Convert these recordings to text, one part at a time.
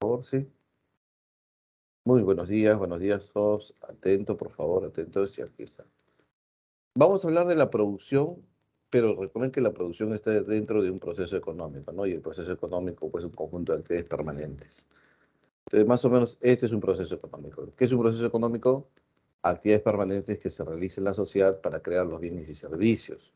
Por favor, sí. Muy buenos días todos. Atentos, por favor, atentos. Y aquí está. Vamos a hablar de la producción, pero recuerden que la producción está dentro de un proceso económico, ¿no? Y el proceso económico, pues, es un conjunto de actividades permanentes. Entonces, más o menos, este es un proceso económico. ¿Qué es un proceso económico? Actividades permanentes que se realizan en la sociedad para crear los bienes y servicios.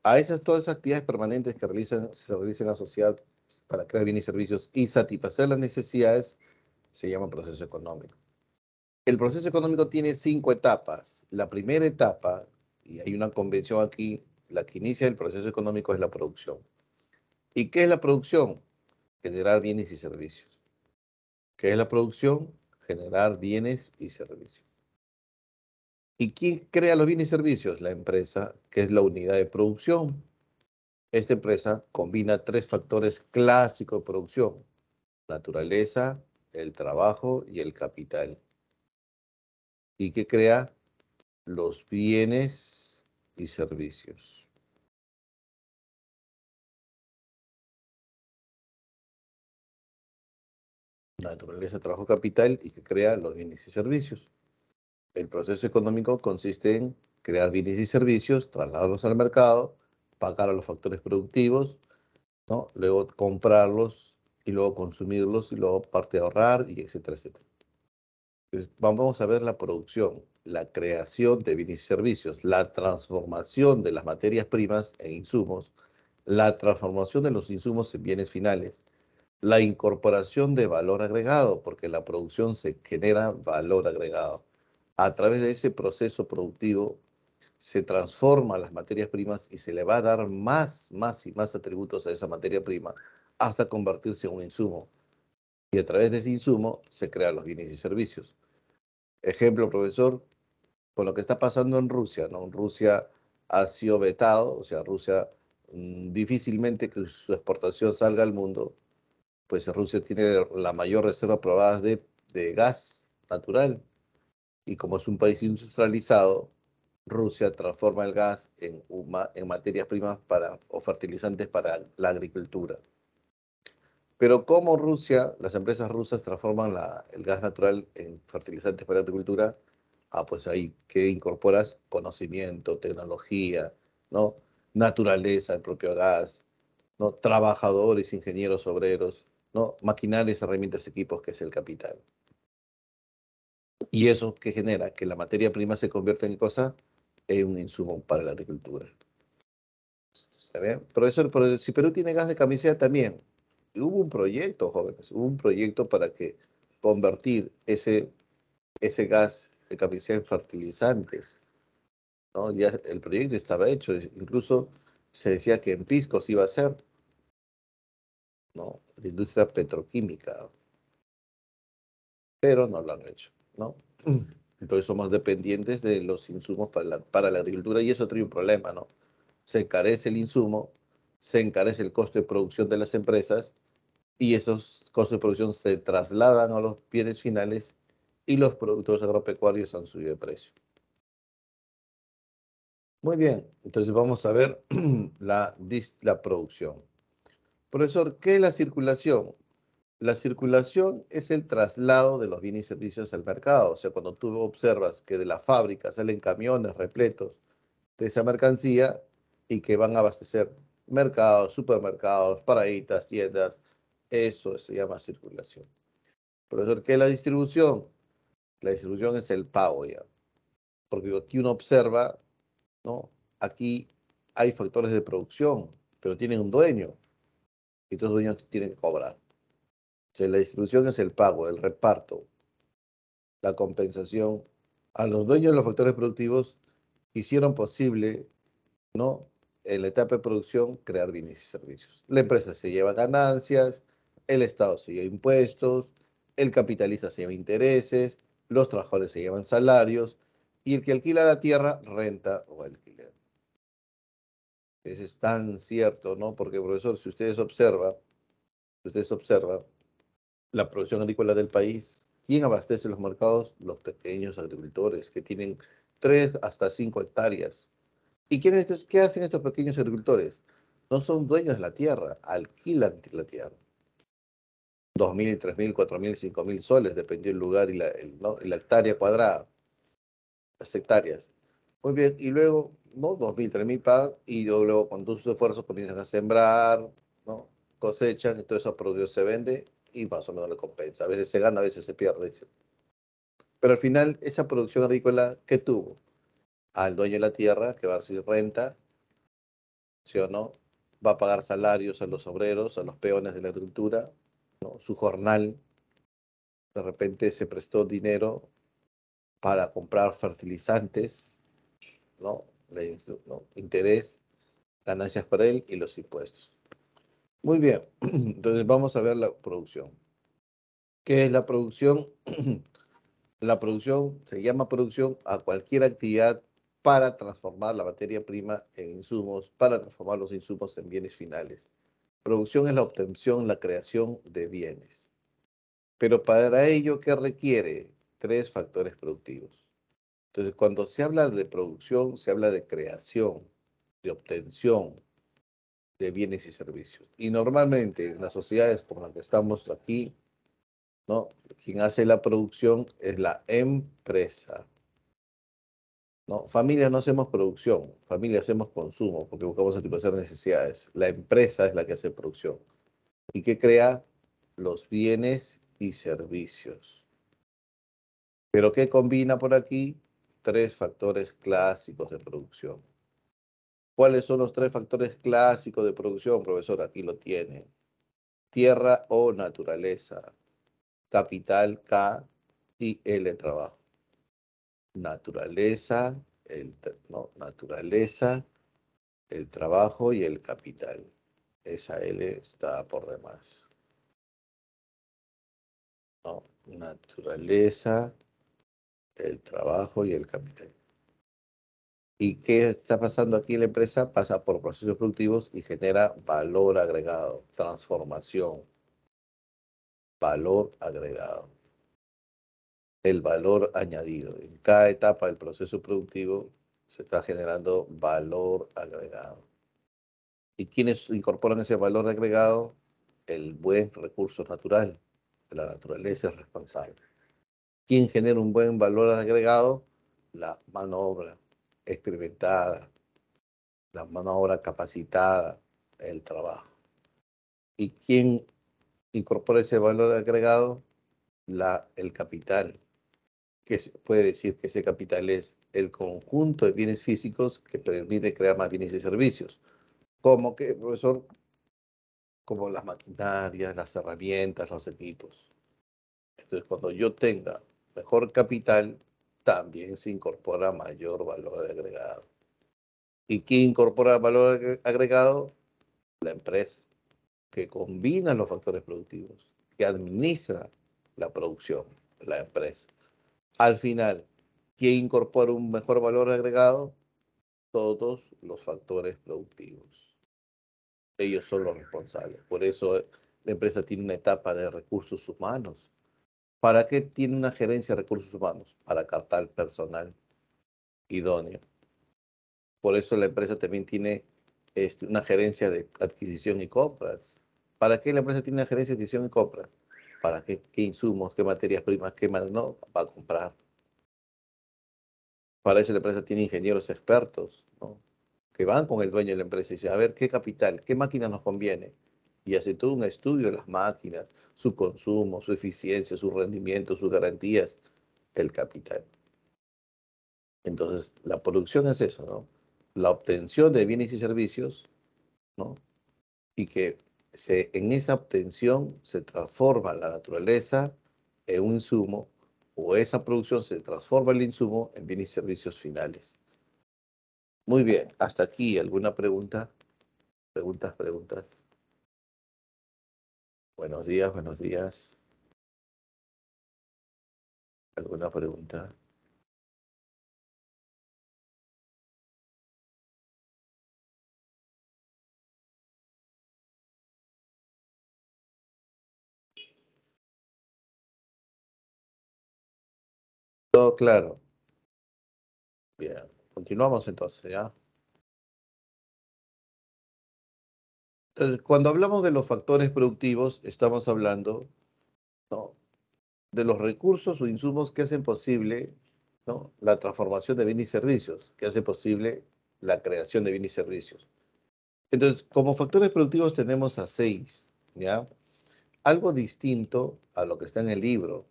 Todas esas actividades permanentes que se realizan en la sociedad para crear bienes y servicios y satisfacer las necesidades, se llama proceso económico. El proceso económico tiene 5 etapas. La primera etapa, y hay una convención aquí, la que inicia el proceso económico es la producción. ¿Y qué es la producción? Generar bienes y servicios. ¿Qué es la producción? Generar bienes y servicios. ¿Y quién crea los bienes y servicios? La empresa, que es la unidad de producción. Esta empresa combina 3 factores clásicos de producción: naturaleza, el trabajo y el capital. ¿Y qué crea? Los bienes y servicios. Naturaleza, trabajo, capital, y que crea los bienes y servicios. El proceso económico consiste en crear bienes y servicios, trasladarlos al mercado, pagar a los factores productivos, ¿no? Luego comprarlos y luego consumirlos y luego parte ahorrar y etcétera, etcétera. Entonces, vamos a ver la producción, la creación de bienes y servicios, la transformación de las materias primas en insumos, la transformación de los insumos en bienes finales, la incorporación de valor agregado, porque la producción se genera valor agregado. A través de ese proceso productivo se transforman las materias primas y se le va a dar más y más atributos a esa materia prima hasta convertirse en un insumo. Y a través de ese insumo se crean los bienes y servicios. Ejemplo, profesor, con lo que está pasando en Rusia, ¿no? Rusia ha sido vetado, o sea, Rusia difícilmente que su exportación salga al mundo, pues Rusia tiene la mayor reserva probada de gas natural. Y como es un país industrializado, Rusia transforma el gas en materias primas o fertilizantes para la agricultura. Pero ¿cómo las empresas rusas transforman el gas natural en fertilizantes para la agricultura? Ah, pues ahí que incorporas conocimiento, tecnología, ¿no? Naturaleza, el propio gas, ¿no? Trabajadores, ingenieros, obreros, ¿no? Maquinarias, herramientas, equipos, que es el capital. Y eso que genera que la materia prima se convierta en cosa, en un insumo para la agricultura. ¿Está bien? Profesor, pero si Perú tiene gas de camisea también. Hubo un proyecto, jóvenes, hubo un proyecto para que convertir ese gas de camisea en fertilizantes, ¿no? Ya el proyecto estaba hecho, incluso se decía que en Pisco se iba a hacer, ¿no? La industria petroquímica, pero no lo han hecho, ¿no? Entonces somos dependientes de los insumos para la agricultura y eso trae un problema, ¿no? Se encarece el insumo, se encarece el costo de producción de las empresas y esos costos de producción se trasladan a los bienes finales y los productos agropecuarios han subido de precio. Muy bien, entonces vamos a ver la producción. Profesor, ¿qué es la circulación? La circulación es el traslado de los bienes y servicios al mercado. O sea, cuando tú observas que de la fábrica salen camiones repletos de esa mercancía y que van a abastecer mercados, supermercados, paraditas, tiendas, eso se llama circulación. Profesor, ¿qué es la distribución? La distribución es el pago ya. Porque aquí uno observa, ¿no? Aquí hay factores de producción, pero tienen un dueño y estos dueños tienen que cobrar. O sea, la distribución es el pago, el reparto, la compensación. A los dueños de los factores productivos hicieron posible, ¿no? En la etapa de producción, crear bienes y servicios. La empresa se lleva ganancias, el Estado se lleva impuestos, el capitalista se lleva intereses, los trabajadores se llevan salarios y el que alquila la tierra, renta o alquiler. Eso es tan cierto, ¿no? Porque, profesor, si ustedes observan la producción agrícola del país, ¿quién abastece los mercados? Los pequeños agricultores que tienen 3 hasta 5 hectáreas. ¿Y qué hacen estos pequeños agricultores? No son dueños de la tierra, alquilan la tierra. 2.000, 3.000, 4.000, 5.000 soles, dependiendo del lugar y ¿no? y la hectárea cuadrada, las hectáreas. Muy bien, y luego, ¿no? 2.000, 3.000 pagan, y luego con todos sus esfuerzos comienzan a sembrar, ¿no? Cosechan, y toda esa producción se vende y más o menos le compensa. A veces se gana, a veces se pierde. Pero al final, esa producción agrícola, ¿qué tuvo? Al dueño de la tierra, que va a recibir renta, ¿sí o no? Va a pagar salarios a los obreros, a los peones de la agricultura, ¿no? Su jornal, de repente se prestó dinero para comprar fertilizantes, ¿no? ¿no? Interés, ganancias para él y los impuestos. Muy bien, entonces vamos a ver la producción. ¿Qué es la producción? La producción se llama producción a cualquier actividad para transformar la materia prima en insumos, para transformar los insumos en bienes finales. Producción es la obtención, la creación de bienes. Pero para ello, ¿qué requiere? Tres factores productivos. Entonces, cuando se habla de producción, se habla de creación, de obtención de bienes y servicios. Y normalmente en las sociedades como las que estamos aquí, ¿no? Quien hace la producción es la empresa, ¿no? Familia no hacemos producción, familia hacemos consumo porque buscamos satisfacer necesidades. La empresa es la que hace producción y que crea los bienes y servicios. ¿Pero qué combina por aquí? Tres factores clásicos de producción. ¿Cuáles son los tres factores clásicos de producción, profesor? Aquí lo tiene. Tierra o naturaleza. Capital K y L trabajo. Naturaleza, no, naturaleza, el trabajo y el capital. Esa L está por demás. ¿No? Naturaleza, el trabajo y el capital. ¿Y qué está pasando aquí en la empresa? Pasa por procesos productivos y genera valor agregado, transformación, valor agregado. El valor añadido. En cada etapa del proceso productivo se está generando valor agregado. ¿Y quiénes incorporan ese valor agregado? El buen recurso natural. La naturaleza es responsable. ¿Quién genera un buen valor agregado? La mano obra experimentada, la mano obra capacitada, el trabajo. ¿Y quién incorpora ese valor agregado? El capital, que se puede decir que ese capital es el conjunto de bienes físicos que permite crear más bienes y servicios. ¿Cómo que, profesor? Como las maquinarias, las herramientas, los equipos. Entonces, cuando yo tenga mejor capital, también se incorpora mayor valor agregado. ¿Y quién incorpora valor agregado? La empresa, que combina los factores productivos, que administra la producción, la empresa. Al final, ¿quién incorpora un mejor valor agregado? Todos los factores productivos. Ellos son los responsables. Por eso la empresa tiene una etapa de recursos humanos. ¿Para qué tiene una gerencia de recursos humanos? Para captar personal idóneo. Por eso la empresa también tiene una gerencia de adquisición y compras. ¿Para qué la empresa tiene una gerencia de adquisición y compras? ¿Para qué insumos, qué materias primas, qué más? No, para comprar. Para eso la empresa tiene ingenieros expertos, ¿no? Que van con el dueño de la empresa y dicen, a ver, ¿qué capital, qué máquina nos conviene? Y hace todo un estudio de las máquinas, su consumo, su eficiencia, su rendimiento, sus garantías, el capital. Entonces, la producción es eso, ¿no? La obtención de bienes y servicios, ¿no? Y que en esa obtención se transforma la naturaleza en un insumo, o esa producción se transforma el insumo en bienes y servicios finales. Muy bien, hasta aquí, ¿alguna pregunta? Preguntas. Buenos días, buenos días. ¿Alguna pregunta? Todo claro. Bien, continuamos entonces, ¿ya? Entonces, cuando hablamos de los factores productivos, estamos hablando ¿no? De los recursos o insumos que hacen posible, ¿no? La transformación de bienes y servicios, que hace posible la creación de bienes y servicios. Entonces, como factores productivos tenemos a 6, ¿ya? Algo distinto a lo que está en el libro.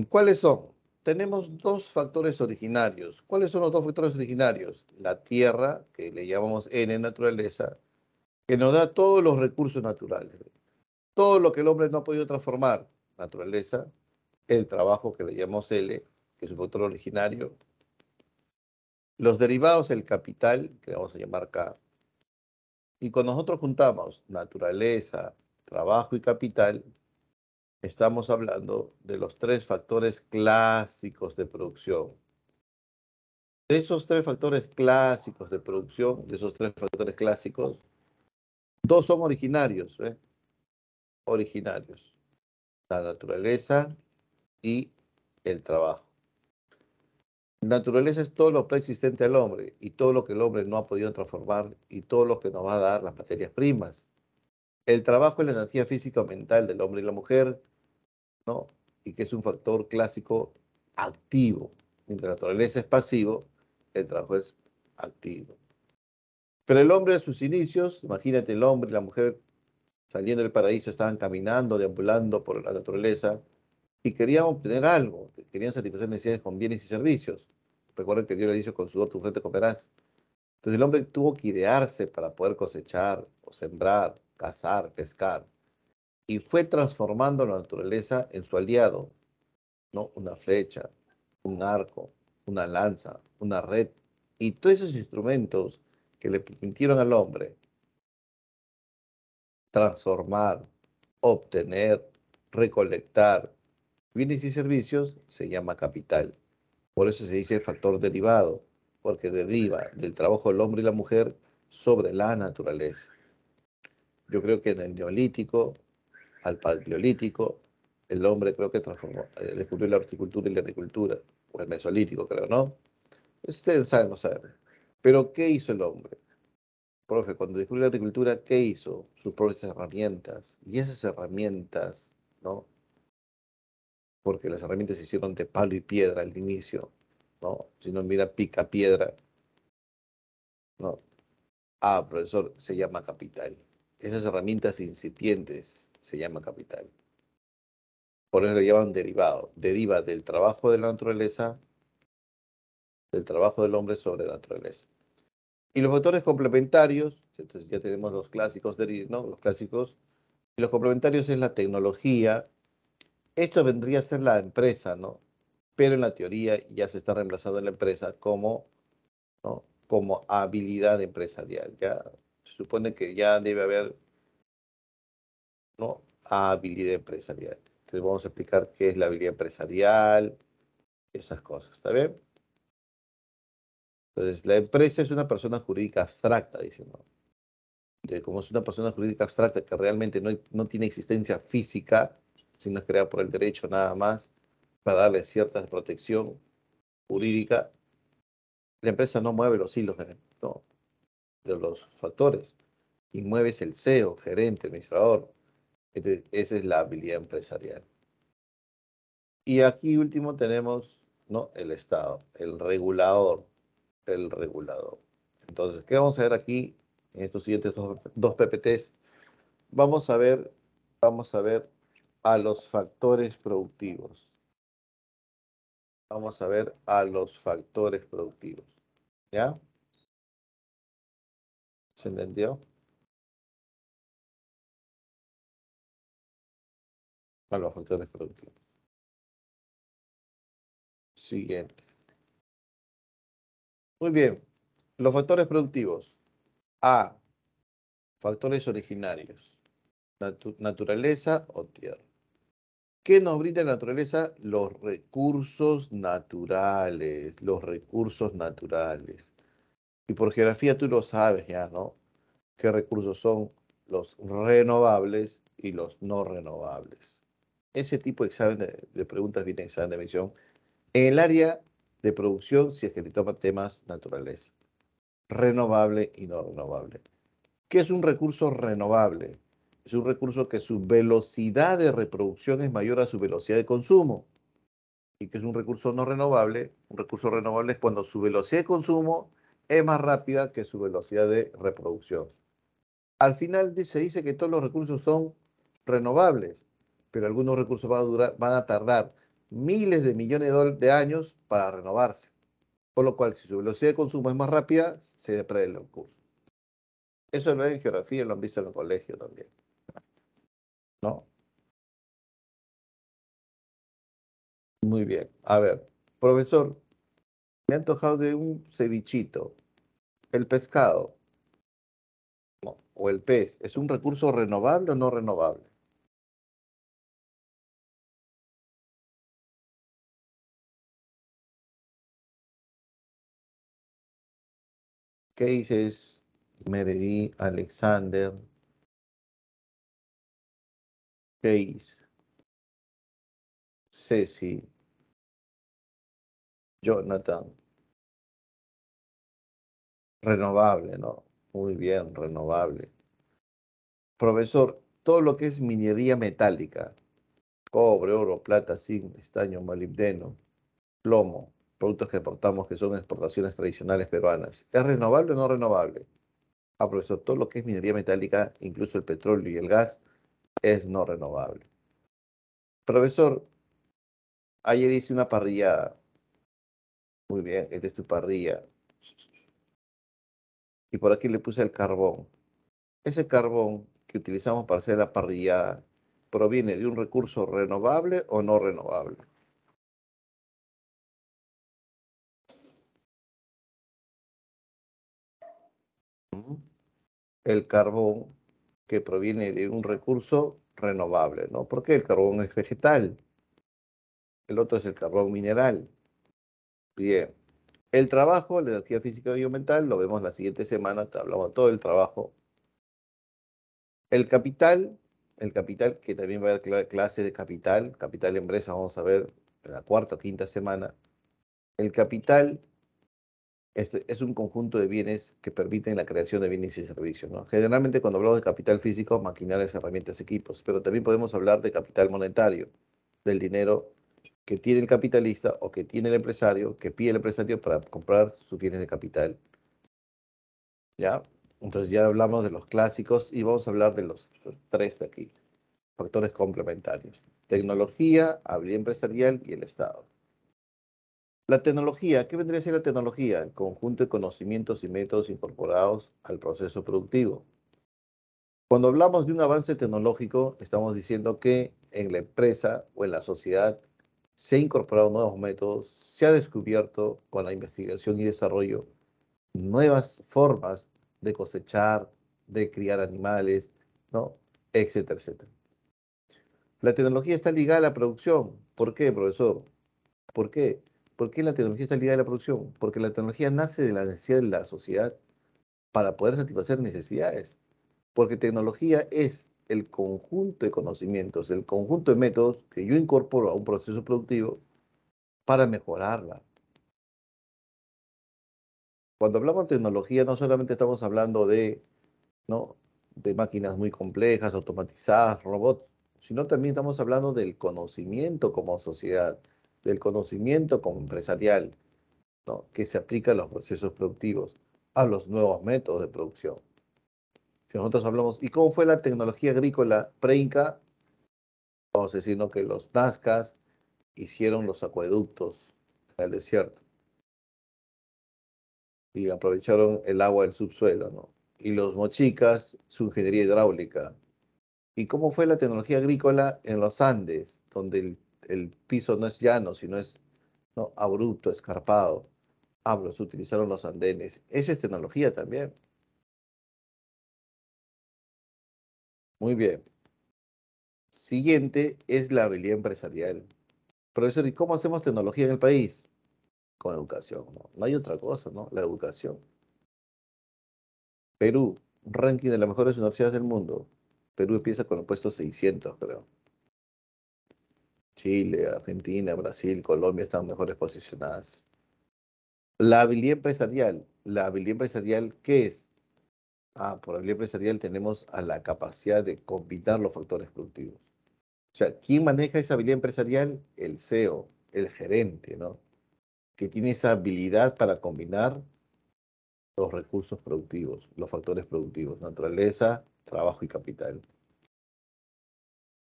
¿Cuáles son? Tenemos dos factores originarios. ¿Cuáles son los dos factores originarios? La tierra, que le llamamos N naturaleza, que nos da todos los recursos naturales. Todo lo que el hombre no ha podido transformar, naturaleza. El trabajo, que le llamamos L, que es un factor originario. Los derivados, el capital, que le vamos a llamar K. Y cuando nosotros juntamos naturaleza, trabajo y capital, estamos hablando de los tres factores clásicos de producción. De esos tres factores clásicos de producción, de esos tres factores clásicos, dos son originarios, ¿eh? Originarios. La naturaleza y el trabajo. Naturaleza es todo lo preexistente al hombre y todo lo que el hombre no ha podido transformar y todo lo que nos va a dar las materias primas. El trabajo es la energía física o mental del hombre y la mujer, ¿no? Y que es un factor clásico activo. Mientras la naturaleza es pasivo, el trabajo es activo. Pero el hombre a sus inicios, imagínate el hombre y la mujer saliendo del paraíso, estaban caminando, deambulando por la naturaleza y querían obtener algo, querían satisfacer necesidades con bienes y servicios. Recuerden que Dios le dijo, con sudor tu frente comerás. Entonces el hombre tuvo que idearse para poder cosechar o sembrar, cazar, pescar. Y fue transformando la naturaleza en su aliado, ¿no? Una flecha, un arco, una lanza, una red. Y todos esos instrumentos que le permitieron al hombre transformar, obtener, recolectar bienes y servicios se llama capital. Por eso se dice factor derivado, porque deriva del trabajo del hombre y la mujer sobre la naturaleza. Yo creo que en el neolítico, al paleolítico, el hombre creo que transformó, descubrió la horticultura y la agricultura, o el mesolítico creo, ¿no? Ustedes saben, no saben. Pero ¿qué hizo el hombre? Profe, cuando descubrió la agricultura, ¿qué hizo? Sus propias herramientas. Y esas herramientas, ¿no? Porque las herramientas se hicieron de palo y piedra al inicio, ¿no? Si no, mira, pica piedra, ¿no? Ah, profesor, se llama capital. Esas herramientas incipientes se llama capital. Por eso le llaman derivado. Deriva del trabajo de la naturaleza, del trabajo del hombre sobre la naturaleza. Y los factores complementarios, entonces ya tenemos los clásicos, ¿no? Los clásicos. Y los complementarios es la tecnología. Esto vendría a ser la empresa, ¿no? Pero en la teoría ya se está reemplazando en la empresa como, ¿no? Como habilidad empresarial. Ya se supone que ya debe haber, ¿no? Habilidad empresarial. Entonces vamos a explicar qué es la habilidad empresarial, esas cosas, ¿está bien? Entonces, la empresa es una persona jurídica abstracta, dice, ¿no? Como es una persona jurídica abstracta que realmente no tiene existencia física, sino es creada por el derecho nada más, para darle cierta protección jurídica, la empresa no mueve los hilos no, de los factores, y mueves el CEO, gerente, administrador. Entonces, esa es la habilidad empresarial. Y aquí último tenemos, ¿no? El Estado, el regulador, el regulador. Entonces, ¿qué vamos a ver aquí en estos siguientes dos PPTs? Vamos a ver, vamos a ver a los factores productivos. Vamos a ver a los factores productivos. ¿Ya? ¿Se entendió? A los factores productivos. Siguiente. Muy bien. Los factores productivos. A. Factores originarios. Naturaleza o tierra. ¿Qué nos brinda la naturaleza? Los recursos naturales. Los recursos naturales. Y por geografía tú lo sabes ya, ¿no? ¿Qué recursos son los renovables y los no renovables? Ese tipo de examen de preguntas viene en examen de admisión. En el área de producción, si es que te toma temas naturaleza. Renovable y no renovable. ¿Qué es un recurso renovable? Es un recurso que su velocidad de reproducción es mayor a su velocidad de consumo y que es un recurso no renovable. Un recurso renovable es cuando su velocidad de consumo es más rápida que su velocidad de reproducción. Al final se dice que todos los recursos son renovables, pero algunos recursos van a tardar miles de millones de años para renovarse. Por lo cual, si su velocidad de consumo es más rápida, se depreda el recurso. Eso lo ven en geografía y lo han visto en el colegio también, ¿no? Muy bien. A ver, profesor, me ha antojado de un cevichito. El pescado, ¿no? O el pez, ¿es un recurso renovable o no renovable? ¿Qué dices, Meredith, Alexander, Case, Ceci, Jonathan? Renovable, ¿no? Muy bien, renovable. Profesor, todo lo que es minería metálica, cobre, oro, plata, zinc, estaño, molibdeno, plomo, productos que exportamos que son exportaciones tradicionales peruanas, ¿es renovable o no renovable? Ah, profesor, todo lo que es minería metálica, incluso el petróleo y el gas, es no renovable. Profesor, ayer hice una parrillada. Muy bien, esta es tu parrilla. Y por aquí le puse el carbón. Ese carbón que utilizamos para hacer la parrillada, ¿proviene de un recurso renovable o no renovable? Ujú. El carbón que proviene de un recurso renovable, ¿no? Porque el carbón es vegetal, el otro es el carbón mineral. Bien. El trabajo, la energía física y mental, lo vemos la siguiente semana, te hablamos de todo el trabajo. El capital, que también va a haber clases de capital, capital empresa, vamos a ver en la cuarta o quinta semana. El capital es un conjunto de bienes que permiten la creación de bienes y servicios, ¿no? Generalmente cuando hablamos de capital físico, maquinarias, herramientas, equipos, pero también podemos hablar de capital monetario, del dinero que tiene el capitalista o que tiene el empresario, que pide el empresario para comprar sus bienes de capital, ¿ya? Entonces ya hablamos de los clásicos y vamos a hablar de los tres de aquí, factores complementarios: tecnología, habilidad empresarial y el Estado. La tecnología, ¿qué vendría a ser la tecnología? El conjunto de conocimientos y métodos incorporados al proceso productivo. Cuando hablamos de un avance tecnológico, estamos diciendo que en la empresa o en la sociedad se han incorporado nuevos métodos, se ha descubierto con la investigación y desarrollo nuevas formas de cosechar, de criar animales, ¿no? Etcétera, etcétera. La tecnología está ligada a la producción. ¿Por qué, profesor? ¿Por qué? ¿Por qué la tecnología está ligada a la producción? Porque la tecnología nace de la necesidad de la sociedad para poder satisfacer necesidades. Porque tecnología es el conjunto de conocimientos, el conjunto de métodos que yo incorporo a un proceso productivo para mejorarla. Cuando hablamos de tecnología, no solamente estamos hablando de, ¿no? de máquinas muy complejas, automatizadas, robots, sino también estamos hablando del conocimiento como sociedad, del conocimiento como empresarial, ¿no? que se aplica a los procesos productivos, a los nuevos métodos de producción. Si nosotros hablamos, ¿y cómo fue la tecnología agrícola pre-Inca? Vamos a decir, ¿no? que los nazcas hicieron los acueductos en el desierto y aprovecharon el agua del subsuelo, ¿no? Y los mochicas, su ingeniería hidráulica. ¿Y cómo fue la tecnología agrícola en los Andes, donde el piso no es llano, sino es, ¿no? abrupto, escarpado? Ah, pero se utilizaron los andenes. Esa es tecnología también. Muy bien. Siguiente es la habilidad empresarial. Profesor, ¿y cómo hacemos tecnología en el país? Con educación, ¿no? No hay otra cosa, ¿no? La educación. Perú, ranking de las mejores universidades del mundo. Perú empieza con el puesto 600, creo. Chile, Argentina, Brasil, Colombia están mejores posicionadas. La habilidad empresarial. La habilidad empresarial, ¿qué es? Por habilidad empresarial tenemos a la capacidad de combinar los factores productivos. O sea, ¿quién maneja esa habilidad empresarial? El CEO, el gerente, ¿no? Que tiene esa habilidad para combinar los recursos productivos, los factores productivos, naturaleza, trabajo y capital.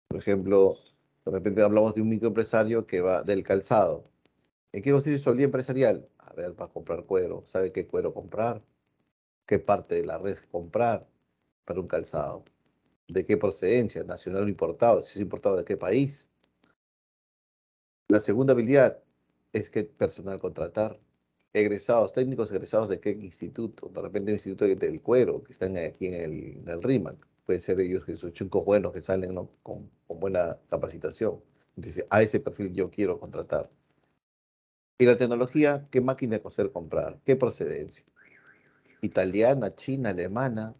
Por ejemplo, de repente hablamos de un microempresario que va del calzado. ¿En qué consiste su habilidad empresarial? A ver, para comprar cuero. ¿Sabe qué cuero comprar? ¿Qué parte de la red comprar para un calzado? ¿De qué procedencia? ¿Nacional o importado? Si es importado, ¿de qué país? La segunda habilidad es que personal contratar. Egresados, técnicos egresados de qué instituto. De repente un instituto del cuero que están aquí en el RIMAC. Pueden ser ellos que son chicos buenos que salen, ¿no? con buena capacitación. Dice, a ese perfil yo quiero contratar. Y la tecnología, ¿qué máquina de coser comprar? ¿Qué procedencia? Italiana, china, alemana.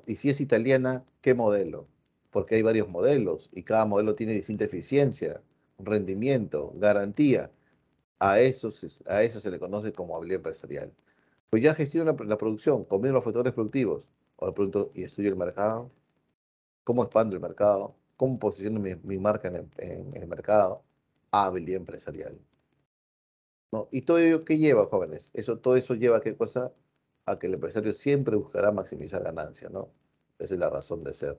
Y si es italiana, ¿qué modelo? Porque hay varios modelos y cada modelo tiene distinta eficiencia, rendimiento, garantía. A eso se le conoce como habilidad empresarial. Pues ya gestiona la producción, combina los factores productivos o el producto y estudia el mercado, cómo expando el mercado, cómo posiciono mi marca en el mercado, habilidad empresarial. ¿No? ¿Y todo ello qué lleva, jóvenes? Todo eso lleva a qué cosa? A que el empresario siempre buscará maximizar ganancias, ¿no? Esa es la razón de ser.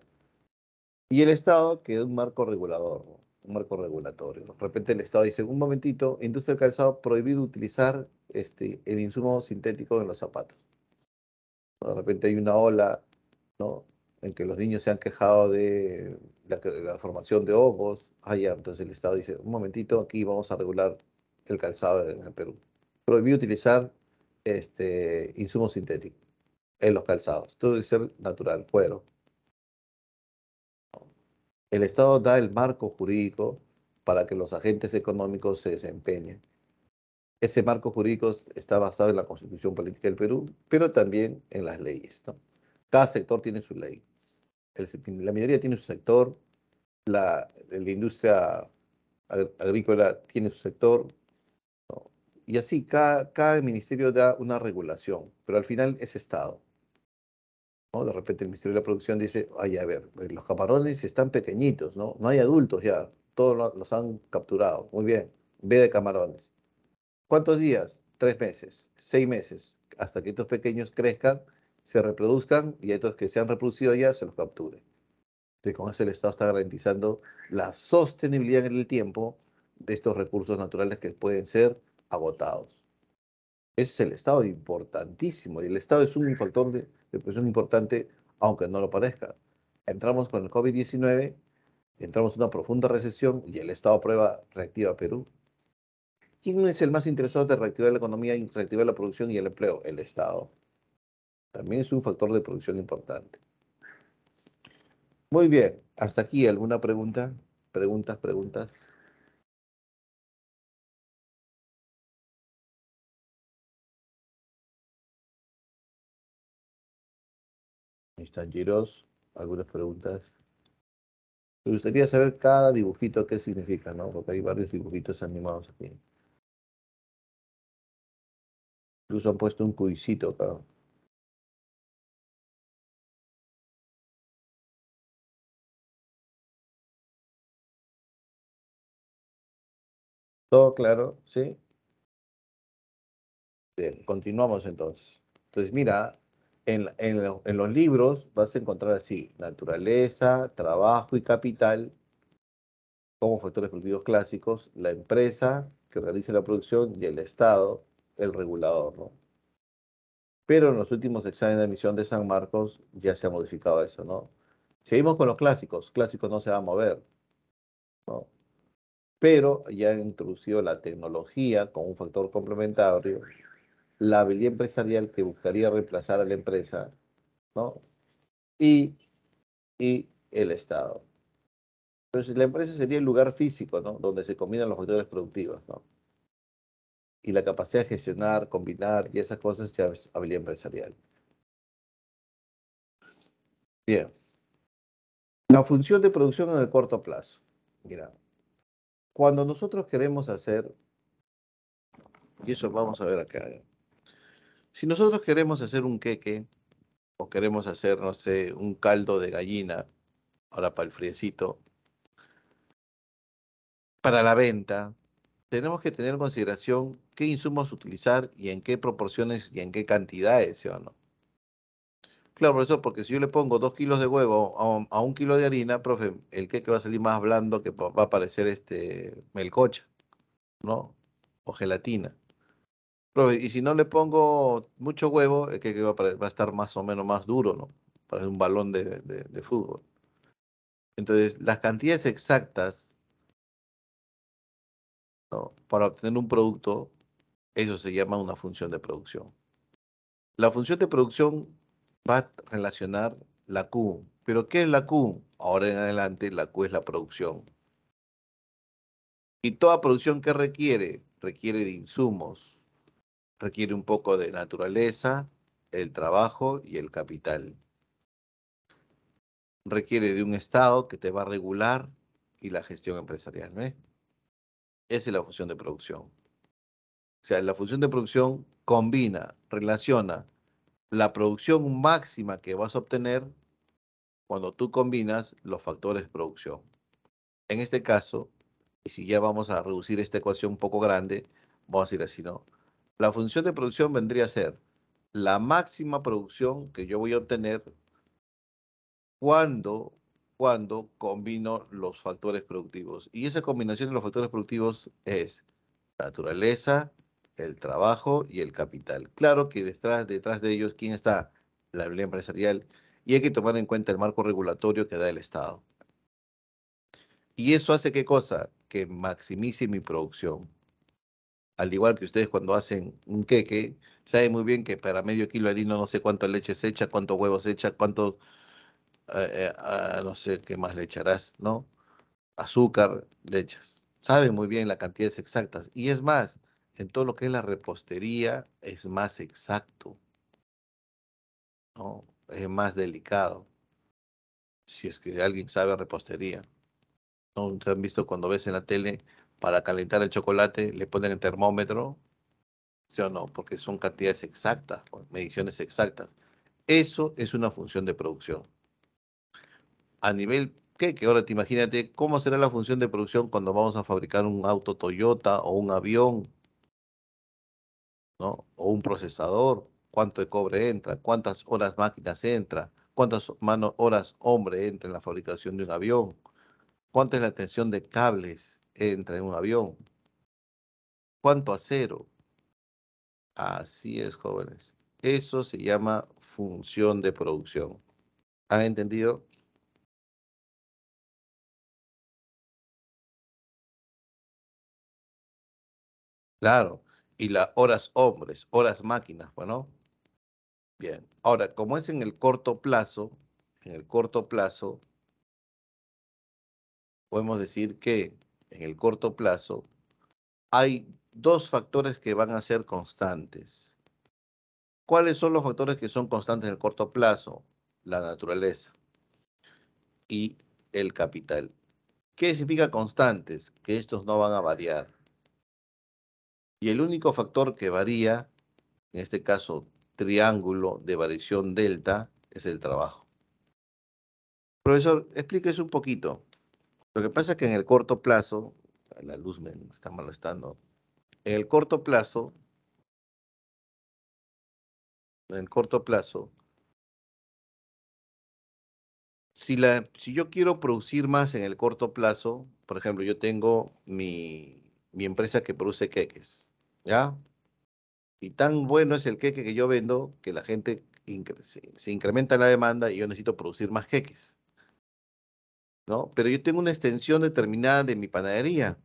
Y el Estado queda un marco regulador, ¿no? Un marco regulatorio. De repente el Estado dice, un momentito, industria del calzado prohibido utilizar el insumo sintético en los zapatos. De repente hay una ola, ¿no? En que los niños se han quejado de la formación de hongos. Ya, entonces el Estado dice, un momentito, aquí vamos a regular el calzado en el Perú. Prohibido utilizar insumos sintéticos en los calzados. Todo debe ser natural, cuero. El Estado da el marco jurídico para que los agentes económicos se desempeñen. Ese marco jurídico está basado en la Constitución Política del Perú, pero también en las leyes, ¿no? Cada sector tiene su ley. La minería tiene su sector, la industria agrícola tiene su sector, ¿no? Y así, cada ministerio da una regulación, pero al final es Estado, ¿no? De repente el Ministerio de la Producción dice, ay, a ver, los camarones están pequeñitos, ¿no? No hay adultos ya, todos los han capturado. Muy bien, ve de camarones. ¿Cuántos días? 3 meses, 6 meses, hasta que estos pequeños crezcan, se reproduzcan y estos que se han reproducido ya se los capture. Entonces, con eso el Estado está garantizando la sostenibilidad en el tiempo de estos recursos naturales que pueden ser agotados. Ese es el Estado importantísimo y el Estado es un factor de presión importante, aunque no lo parezca. Entramos con el COVID-19, entramos en una profunda recesión y el Estado aprueba Reactiva Perú. ¿Quién es el más interesado de reactivar la economía y reactivar la producción y el empleo? El Estado. También es un factor de producción importante. Muy bien, hasta aquí alguna pregunta, preguntas. Ahí están giros, algunas preguntas. Me gustaría saber cada dibujito qué significa, ¿no? Porque hay varios dibujitos animados aquí. Incluso han puesto un cuisito acá. ¿Todo claro? ¿Sí? Bien, continuamos entonces. Entonces, mira, en los libros vas a encontrar así, naturaleza, trabajo y capital como factores productivos clásicos, la empresa que realiza la producción y el Estado, el regulador, ¿no? Pero en los últimos exámenes de admisión de San Marcos ya se ha modificado eso, ¿no? Seguimos con los clásicos no se va a mover, ¿no? Pero ya han introducido la tecnología como un factor complementario, la habilidad empresarial que buscaría reemplazar a la empresa, ¿no? Y, y el Estado. Entonces, la empresa sería el lugar físico, ¿no? Donde se combinan los factores productivos, ¿no? Y la capacidad de gestionar, combinar y esas cosas ya es habilidad empresarial. Bien. La función de producción en el corto plazo. Mira, cuando nosotros queremos hacer, y eso vamos a ver acá, si nosotros queremos hacer un queque, o queremos hacer, no sé, un caldo de gallina, ahora para el friecito, para la venta, tenemos que tener en consideración qué insumos utilizar y en qué proporciones y en qué cantidades, ¿sí o no? Claro, profesor, porque si yo le pongo 2 kilos de huevo a 1 kilo de harina, profe, el queque va a salir más blando que va a parecer melcocha, ¿no? O gelatina. Profe, y si no le pongo mucho huevo, el queque va a estar más o menos más duro, ¿no? Para un balón de fútbol. Entonces, las cantidades exactas, ¿no? Para obtener un producto, eso se llama una función de producción. La función de producción va a relacionar la Q. ¿Pero qué es la Q? Ahora en adelante, la Q es la producción. Y toda producción que requiere, requiere de insumos, requiere un poco de naturaleza, el trabajo y el capital. Requiere de un Estado que te va a regular y la gestión empresarial, ¿ves? Esa es la función de producción. O sea, la función de producción combina, relaciona la producción máxima que vas a obtener cuando tú combinas los factores de producción. En este caso, y si ya vamos a reducir esta ecuación un poco grande, vamos a decir así, ¿no? La función de producción vendría a ser la máxima producción que yo voy a obtener cuando, cuando combino los factores productivos. Y esa combinación de los factores productivos es naturaleza, el trabajo y el capital. Claro que detrás de ellos, ¿quién está? La habilidad empresarial. Y hay que tomar en cuenta el marco regulatorio que da el Estado. Y eso hace qué cosa? Que maximice mi producción. Al igual que ustedes cuando hacen un queque, saben muy bien que para medio kilo de harina no sé cuánta leche se echa, cuántos huevos se echa, no sé qué más le echarás, ¿no? Azúcar le echas. Saben muy bien las cantidades exactas. Y es más, en todo lo que es la repostería es más exacto, ¿no? Es más delicado. Si es que alguien sabe repostería. ¿No? ¿Ustedes han visto cuando ves en la tele para calentar el chocolate le ponen el termómetro? ¿Sí o no? Porque son cantidades exactas, pues, mediciones exactas. Eso es una función de producción. A nivel, ¿qué? Que ahora te imagínate cómo será la función de producción cuando vamos a fabricar un auto Toyota o un avión, ¿no? O un procesador. ¿Cuánto de cobre entra? ¿Cuántas horas máquinas entra? ¿Cuántas horas hombre entra en la fabricación de un avión? ¿Cuánta es la tensión de cables entra en un avión? ¿Cuánto acero? Así es, jóvenes. Eso se llama función de producción. ¿Han entendido? Claro. Y las horas hombres, horas máquinas, bueno. Bien. Ahora, como es en el corto plazo, podemos decir que en el corto plazo hay dos factores que van a ser constantes. ¿Cuáles son los factores que son constantes en el corto plazo? La naturaleza y el capital. ¿Qué significa constantes? Que estos no van a variar. Y el único factor que varía, en este caso triángulo de variación delta, es el trabajo. Profesor, explíquese un poquito. Lo que pasa es que en el corto plazo, la luz me está molestando, en el corto plazo, en el corto plazo, si yo quiero producir más en el corto plazo, por ejemplo, yo tengo mi empresa que produce queques, ¿ya? Y tan bueno es el queque que yo vendo que la gente se incrementa la demanda y yo necesito producir más queques, ¿no? Pero yo tengo una extensión determinada de mi panadería,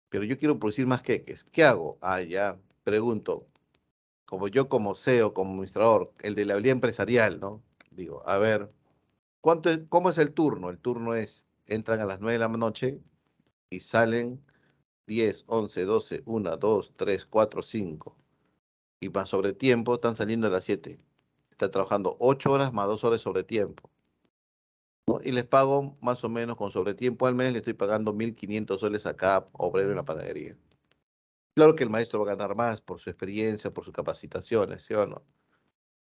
pero yo quiero producir más queques. ¿Qué hago? Ya, pregunto, como yo como CEO, como administrador, el de la habilidad empresarial, ¿no? Digo, a ver, ¿cómo es el turno? El turno es, entran a las 9 de la noche y salen 10, 11, 12, 1, 2, 3, 4, 5. Y más sobre tiempo, están saliendo a las 7. Está trabajando 8 horas más 2 horas sobre tiempo, ¿no? Y les pago más o menos con sobretiempo al mes, le estoy pagando 1.500 soles a cada obrero en la panadería. Claro que el maestro va a ganar más por su experiencia, por sus capacitaciones, ¿sí o no?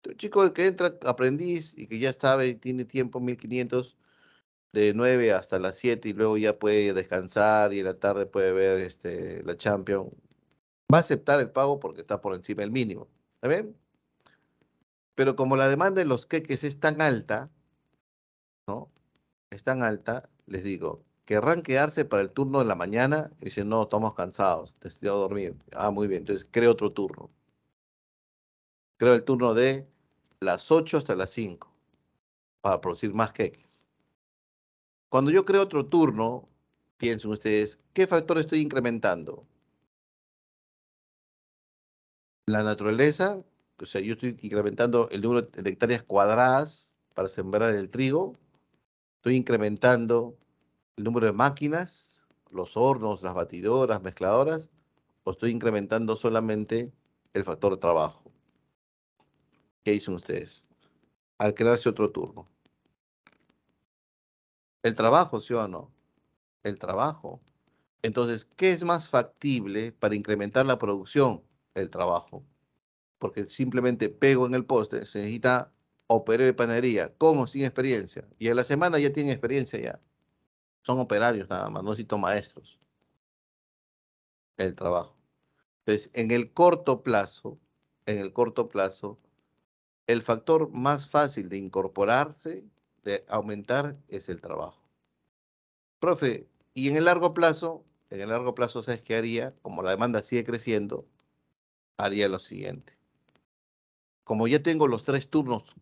Un chico que entra aprendiz y que ya sabe, tiene tiempo, 1500, de 9 hasta las 7 y luego ya puede descansar y en la tarde puede ver la Champions. Va a aceptar el pago porque está por encima del mínimo. ¿Está bien? Pero como la demanda de los queques es tan alta, ¿no? Es tan alta, les digo, querrán quedarse para el turno de la mañana y dicen, no, estamos cansados, necesito dormir. Ah, muy bien, entonces creo otro turno. Creo el turno de las 8 hasta las 5 para producir más queques. Cuando yo creo otro turno, piensen ustedes, ¿qué factor estoy incrementando? La naturaleza, o sea, yo estoy incrementando el número de hectáreas cuadradas para sembrar el trigo, estoy incrementando el número de máquinas, los hornos, las batidoras, mezcladoras, o estoy incrementando solamente el factor de trabajo. ¿Qué dicen ustedes? Al crearse otro turno. El trabajo, ¿sí o no? El trabajo. Entonces, ¿qué es más factible para incrementar la producción? El trabajo. Porque simplemente pego en el poste, se necesita operar de panadería, con o sin experiencia. Y a la semana ya tienen experiencia ya. Son operarios nada más, no necesito maestros. El trabajo. Entonces, en el corto plazo, el factor más fácil de incorporarse, de aumentar, es el trabajo. Profe, y en el largo plazo, ¿sabes qué haría? Como la demanda sigue creciendo, haría lo siguiente. Como ya tengo los 3 turnos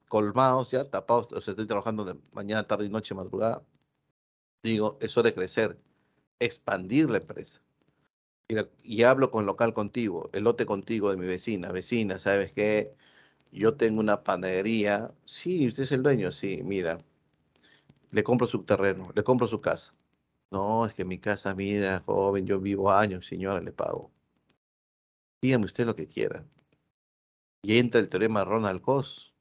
colmados, ya tapados, o sea, estoy trabajando de mañana, tarde y noche, madrugada, digo, es hora de crecer, expandir la empresa. Y hablo con local contigo, el lote contigo de mi vecina. Vecina, ¿sabes qué? Yo tengo una panadería. Sí, usted es el dueño. Sí, mira, le compro su terreno, le compro su casa. No, es que mi casa, mira, joven, yo vivo años, señora, le pago. Dígame usted lo que quiera. Y entra el teorema Ronald Coase,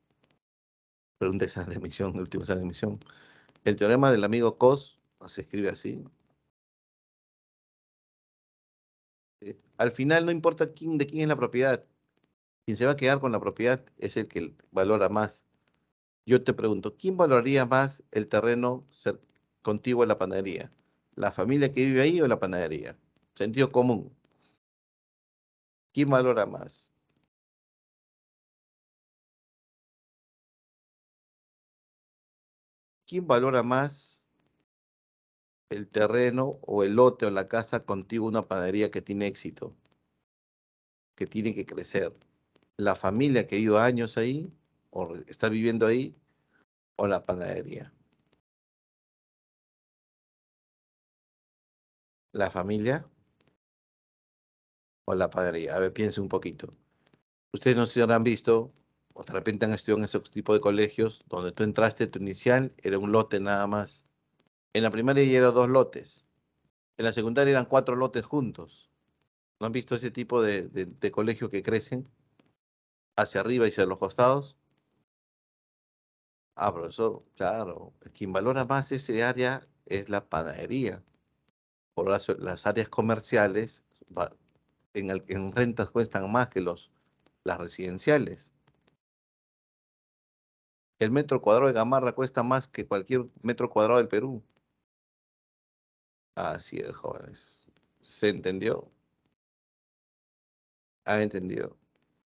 pregunta examen de admisión, el último examen de admisión. El teorema del amigo Coase se escribe así. Al final no importa de quién es la propiedad. Quien se va a quedar con la propiedad es el que valora más. Yo te pregunto, ¿quién valoraría más el terreno contiguo a la panadería? ¿La familia que vive ahí o la panadería? Sentido común. ¿Quién valora más? ¿Quién valora más el terreno o el lote o la casa contiguo a una panadería que tiene éxito, que tiene que crecer? ¿La familia que vive años ahí o está viviendo ahí o la panadería? ¿La familia o la panadería? A ver, piense un poquito. Ustedes no se habrán visto, o de repente han estudiado en ese tipo de colegios, donde tú entraste, tu inicial era un lote nada más. En la primaria ya eran 2 lotes. En la secundaria eran 4 lotes juntos. ¿No han visto ese tipo de colegios que crecen hacia arriba y hacia los costados? Ah, profesor, claro. Quien valora más ese área es la panadería. Por las áreas comerciales en rentas cuestan más que las residenciales. El metro cuadrado de Gamarra cuesta más que cualquier metro cuadrado del Perú. Así es, jóvenes. ¿Se entendió? ¿Ha entendido?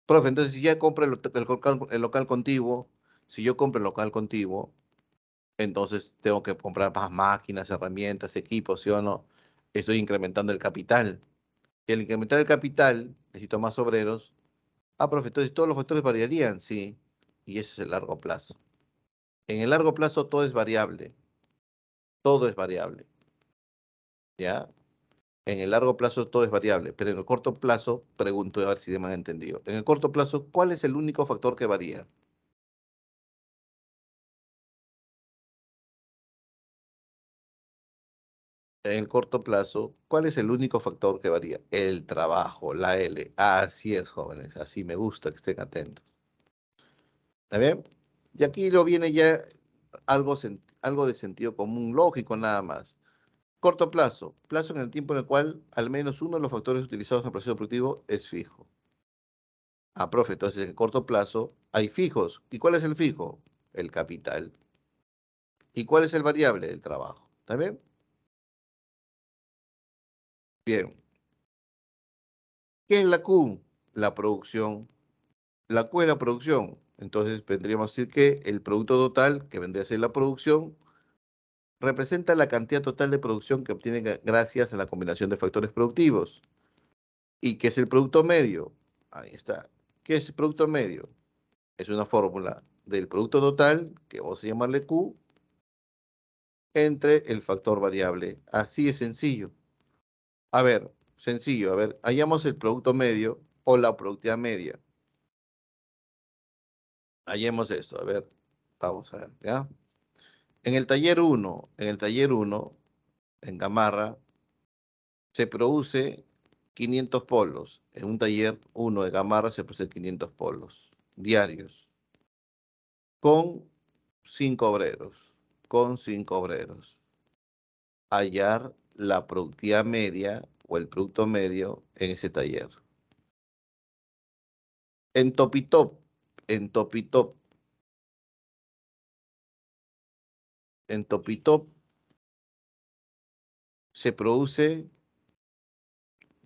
Profe, entonces si ya compro el local contiguo, si yo compro el local contiguo, entonces tengo que comprar más máquinas, herramientas, equipos, ¿sí o no? Estoy incrementando el capital. Y al incrementar el capital, necesito más obreros. Ah, profe, entonces todos los factores variarían, sí. Y ese es el largo plazo. En el largo plazo todo es variable. Todo es variable. ¿Ya? En el largo plazo todo es variable, pero en el corto plazo, pregunto a ver si me han entendido. En el corto plazo, ¿cuál es el único factor que varía? En el corto plazo, ¿cuál es el único factor que varía? El trabajo, la L. Así es, jóvenes, así me gusta que estén atentos. ¿Está bien? Y aquí lo viene ya algo de sentido común, lógico nada más. Corto plazo, plazo en el tiempo en el cual al menos uno de los factores utilizados en el proceso productivo es fijo. Ah, profe, entonces en el corto plazo hay fijos. ¿Y cuál es el fijo? El capital. ¿Y cuál es el variable? El trabajo. ¿Está bien? Bien. ¿Qué es la Q? La producción. La Q es la producción. Entonces vendríamos a decir que el producto total, que vendría a ser la producción, representa la cantidad total de producción que obtiene gracias a la combinación de factores productivos. ¿Y qué es el producto medio? Ahí está. ¿Qué es el producto medio? Es una fórmula del producto total, que vamos a llamarle Q, entre el factor variable. Así es sencillo. A ver, sencillo. A ver, hallamos el producto medio o la productividad media. Hallemos esto. A ver, vamos a ver, ¿ya? En el taller 1, en Gamarra, se produce 500 polos. En un taller 1 de Gamarra se produce 500 polos diarios con 5 obreros. Con 5 obreros. Hallar la productividad media o el producto medio en ese taller. En Topitop, en Topitop, en Topitop se produce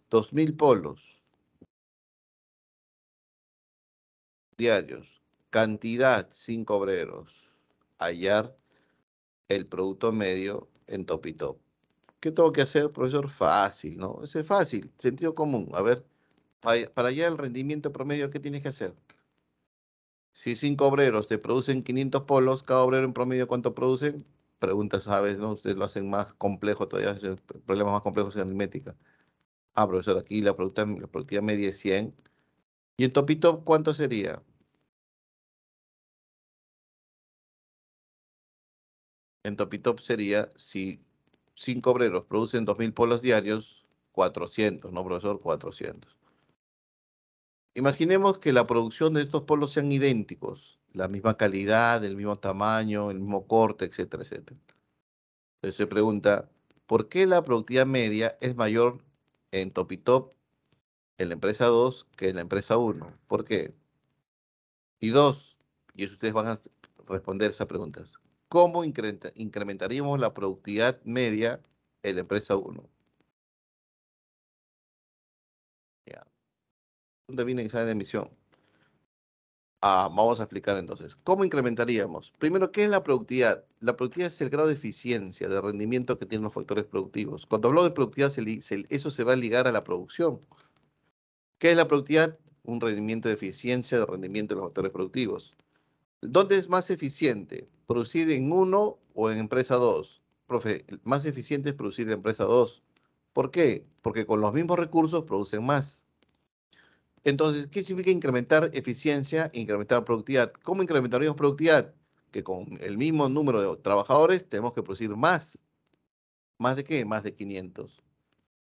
2000 polos diarios. Cantidad, 5 obreros. Hallar el producto medio en Topitop. ¿Qué tengo que hacer, profesor? Fácil, ¿no? Eso es fácil, sentido común. A ver, para hallar el rendimiento promedio, ¿qué tienes que hacer? Si 5 obreros te producen 500 polos, cada obrero en promedio, ¿cuánto producen? Preguntas, ¿sabes? ¿No? Ustedes lo hacen más complejo todavía, problemas más complejos en aritmética. Ah, profesor, aquí la productividad media es 100. ¿Y en Topito cuánto sería? En Topito sería, si 5 obreros producen 2000 polos diarios, 400, ¿no, profesor? 400. Imaginemos que la producción de estos polos sean idénticos, la misma calidad, el mismo tamaño, el mismo corte, etcétera, etcétera. Entonces se pregunta, ¿por qué la productividad media es mayor en Topitop, en la empresa 2, que en la empresa 1? ¿Por qué? Y dos, y eso ustedes van a responder esas preguntas. ¿Cómo incrementaríamos la productividad media en la empresa 1? Ya. ¿Dónde viene el examen de emisión? Ah, vamos a explicar entonces. ¿Cómo incrementaríamos? Primero, ¿qué es la productividad? La productividad es el grado de eficiencia, de rendimiento que tienen los factores productivos. Cuando hablo de productividad, eso se va a ligar a la producción. ¿Qué es la productividad? Un rendimiento de eficiencia, de rendimiento de los factores productivos. ¿Dónde es más eficiente? ¿Producir en uno o en empresa 2? Profe, más eficiente es producir en empresa 2. ¿Por qué? Porque con los mismos recursos producen más. Entonces, ¿qué significa incrementar eficiencia e incrementar productividad? ¿Cómo incrementaríamos productividad? Que con el mismo número de trabajadores tenemos que producir más. ¿Más de qué? Más de 500.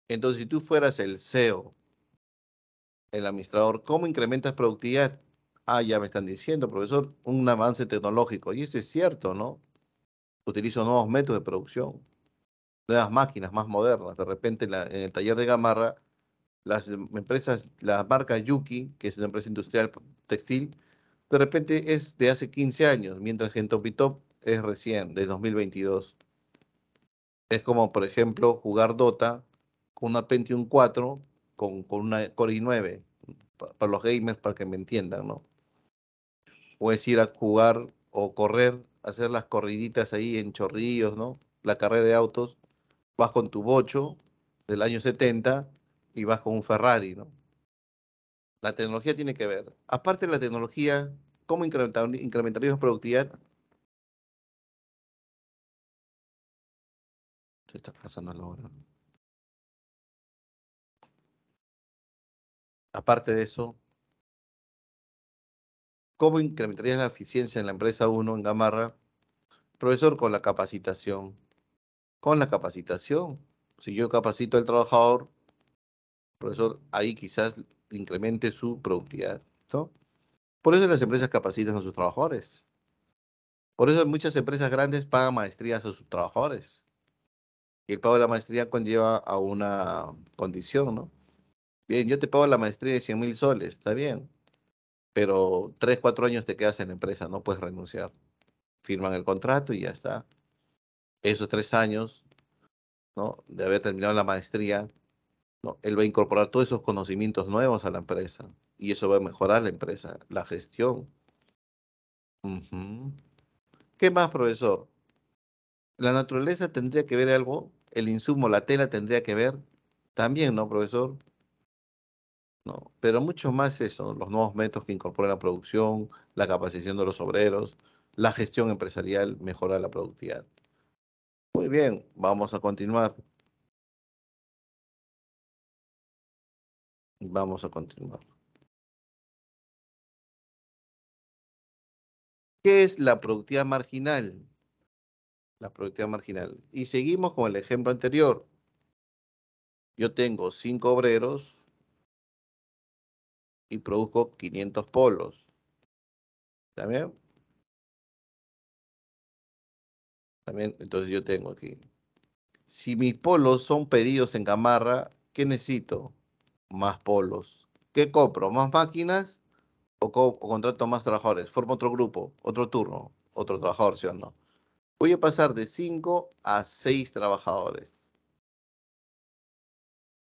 Entonces, si tú fueras el CEO, el administrador, ¿cómo incrementas productividad? Ah, ya me están diciendo, profesor, un avance tecnológico. Y eso es cierto, ¿no? Utilizo nuevos métodos de producción, nuevas máquinas más modernas. De repente, en el taller de Gamarra, las empresas, la marca Yuki, que es una empresa industrial textil, de repente es de hace 15 años, mientras que en Topitop es recién, de 2022. Es como, por ejemplo, jugar Dota con una Pentium 4 con una Core i9, para los gamers, para que me entiendan, ¿no? O es ir a jugar o correr, hacer las corriditas ahí en Chorrillos, ¿no? La carrera de autos, vas con tu bocho del año 70 y vas con un Ferrari, ¿no? La tecnología tiene que ver. Aparte de la tecnología, ¿cómo incrementaríamos productividad? Se está pasando la hora. Aparte de eso, ¿cómo incrementarías la eficiencia en la empresa 1 en Gamarra? Profesor, con la capacitación. Con la capacitación. Si yo capacito al trabajador, profesor, ahí quizás incremente su productividad, ¿no? Por eso las empresas capacitan a sus trabajadores. Por eso muchas empresas grandes pagan maestrías a sus trabajadores. Y el pago de la maestría conlleva a una condición, ¿no? Bien, yo te pago la maestría de 100.000 soles, está bien. pero 3, 4 años te quedas en la empresa, no puedes renunciar. Firman el contrato y ya está. Esos 3 años, ¿no? De haber terminado la maestría, ¿no? Él va a incorporar todos esos conocimientos nuevos a la empresa y eso va a mejorar la empresa, la gestión. Ujú. ¿Qué más, profesor? La naturaleza tendría que ver algo, el insumo, la tela tendría que ver también, ¿no, profesor? No, pero mucho más eso, los nuevos métodos que incorporan la producción, la capacitación de los obreros, la gestión empresarial, mejora la productividad. Muy bien, vamos a continuar. Vamos a continuar. ¿Qué es la productividad marginal? La productividad marginal. Y seguimos con el ejemplo anterior. Yo tengo 5 obreros y produzco 500 polos. ¿También? También, entonces yo tengo aquí. Si mis polos son pedidos en Gamarra, ¿qué necesito? Más polos. ¿Qué compro? ¿Más máquinas o contrato más trabajadores? Formo otro grupo, otro turno, otro trabajador, ¿sí o no? Voy a pasar de 5 a 6 trabajadores.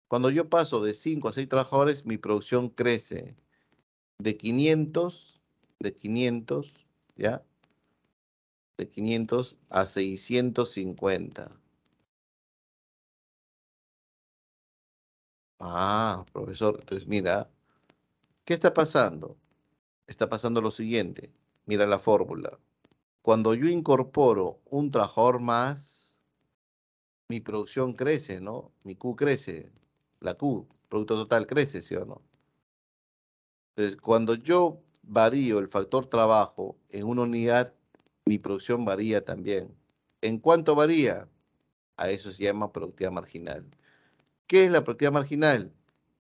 Cuando yo paso de 5 a 6 trabajadores, mi producción crece de 500, de 500, ¿ya? De 500 a 650. Ah, profesor, entonces mira, ¿qué está pasando? Está pasando lo siguiente. Mira la fórmula. Cuando yo incorporo un trabajador más, mi producción crece, ¿no? Mi Q crece. La Q, producto total, crece, ¿sí o no? Entonces, cuando yo varío el factor trabajo en una unidad, mi producción varía también. ¿En cuánto varía? A eso se llama productividad marginal. ¿Qué es la productividad marginal?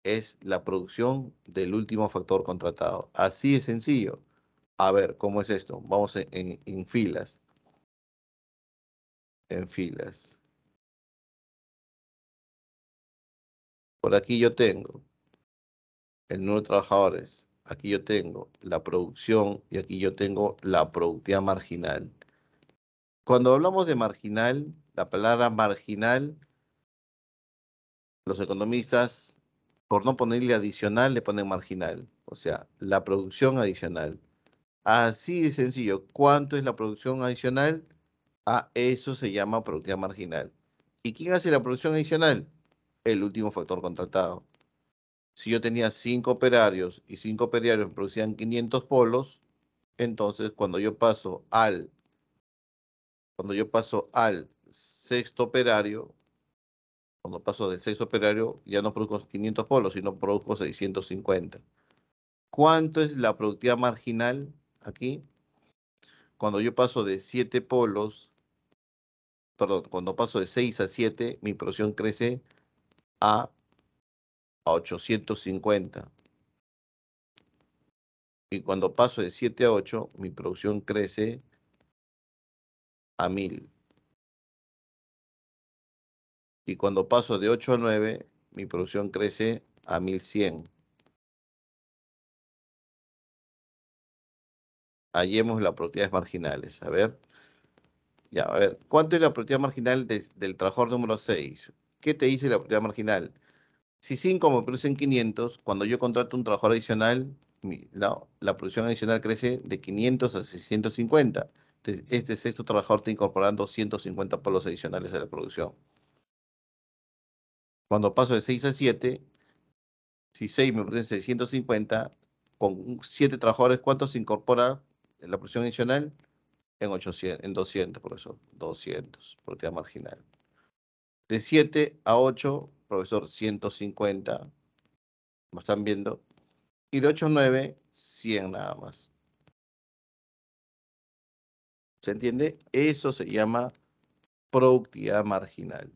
Es la producción del último factor contratado. Así de sencillo. A ver, ¿cómo es esto? Vamos en filas. En filas. Por aquí yo tengo el número de trabajadores. Aquí yo tengo la producción y aquí yo tengo la productividad marginal. Cuando hablamos de marginal, la palabra marginal, los economistas, por no ponerle adicional, le ponen marginal. O sea, la producción adicional. Así de sencillo. ¿Cuánto es la producción adicional? A eso se llama productividad marginal. ¿Y quién hace la producción adicional? El último factor contratado. Si yo tenía 5 operarios y 5 operarios producían 500 polos, entonces cuando yo paso al sexto operario, cuando paso del sexto operario, ya no produzco 500 polos, sino produzco 650. ¿Cuánto es la productividad marginal aquí? Cuando yo paso de 7 polos, perdón, cuando paso de 6 a 7, mi producción crece a 850. Y cuando paso de 7 a 8, mi producción crece a 1000. Y cuando paso de 8 a 9, mi producción crece a 1100. Hallemos las productividades marginales. A ver, ya, a ver. ¿Cuánto es la productividad marginal del trabajador número 6? ¿Qué te dice la productividad marginal? Si 5 me producen 500, cuando yo contrato un trabajador adicional, la producción adicional crece de 500 a 650. Entonces, este sexto trabajador está incorporando 150 polos adicionales a la producción. Cuando paso de 6 a 7, si 6 me producen 650, con 7 trabajadores, ¿cuánto se incorpora en la producción adicional? En 800, en 200, profesor. 200, productividad marginal. De 7 a 8, profesor, 150. ¿Lo están viendo? Y de 8 a 9, 100 nada más. ¿Se entiende? Eso se llama productividad marginal.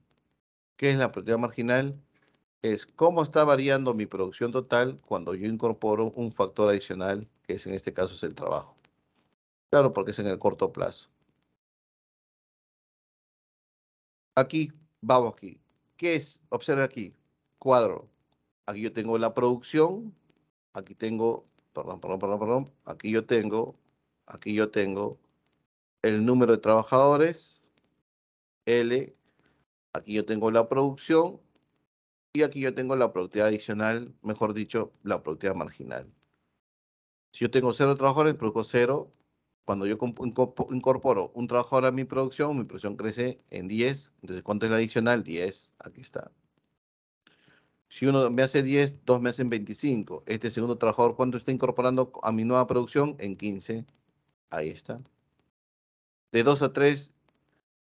¿Qué es la productividad marginal? Es cómo está variando mi producción total cuando yo incorporo un factor adicional, que es en este caso es el trabajo. Claro, porque es en el corto plazo. Aquí, vamos aquí. ¿Qué es? Observa aquí. Cuadro. Aquí yo tengo la producción. Aquí tengo perdón. Aquí yo tengo el número de trabajadores, L. Aquí yo tengo la producción y aquí yo tengo la productividad adicional, mejor dicho, la productividad marginal. Si yo tengo 0 trabajadores, produzco 0. Cuando yo incorporo un trabajador a mi producción crece en 10. Entonces, ¿cuánto es la adicional? 10. Aquí está. Si uno me hace 10, 2 me hacen 25. Este segundo trabajador, ¿cuánto está incorporando a mi nueva producción? En 15. Ahí está. De 2 a 3,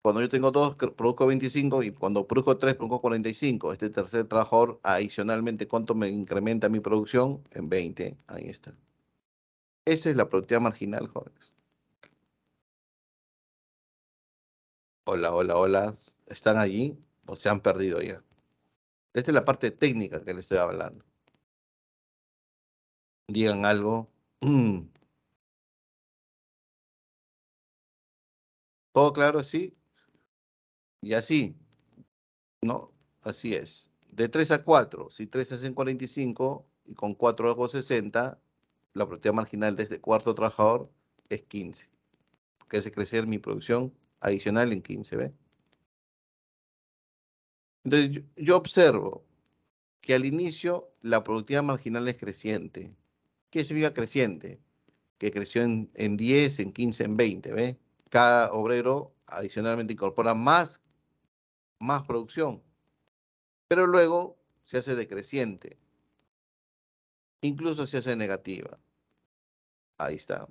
cuando yo tengo 2, produzco 25 y cuando produzco 3, produzco 45. Este tercer trabajador, adicionalmente, ¿cuánto me incrementa mi producción? En 20. Ahí está. Esa es la productividad marginal, jóvenes. Hola. ¿Están allí o se han perdido ya? Esta es la parte técnica que les estoy hablando. Digan algo. ¿Todo claro? Sí. Y así, ¿no? Así es. De 3 a 4, si 3 hacen 45 y con 4 hago 60, la productividad marginal de este cuarto trabajador es 15. Que hace crecer mi producción adicional en 15, ¿ve? Entonces, yo observo que al inicio la productividad marginal es creciente. ¿Qué significa creciente? Que creció en 10, en 15, en 20, ¿ve? Cada obrero adicionalmente incorpora más producción, pero luego se hace decreciente, incluso se hace negativa. Ahí está.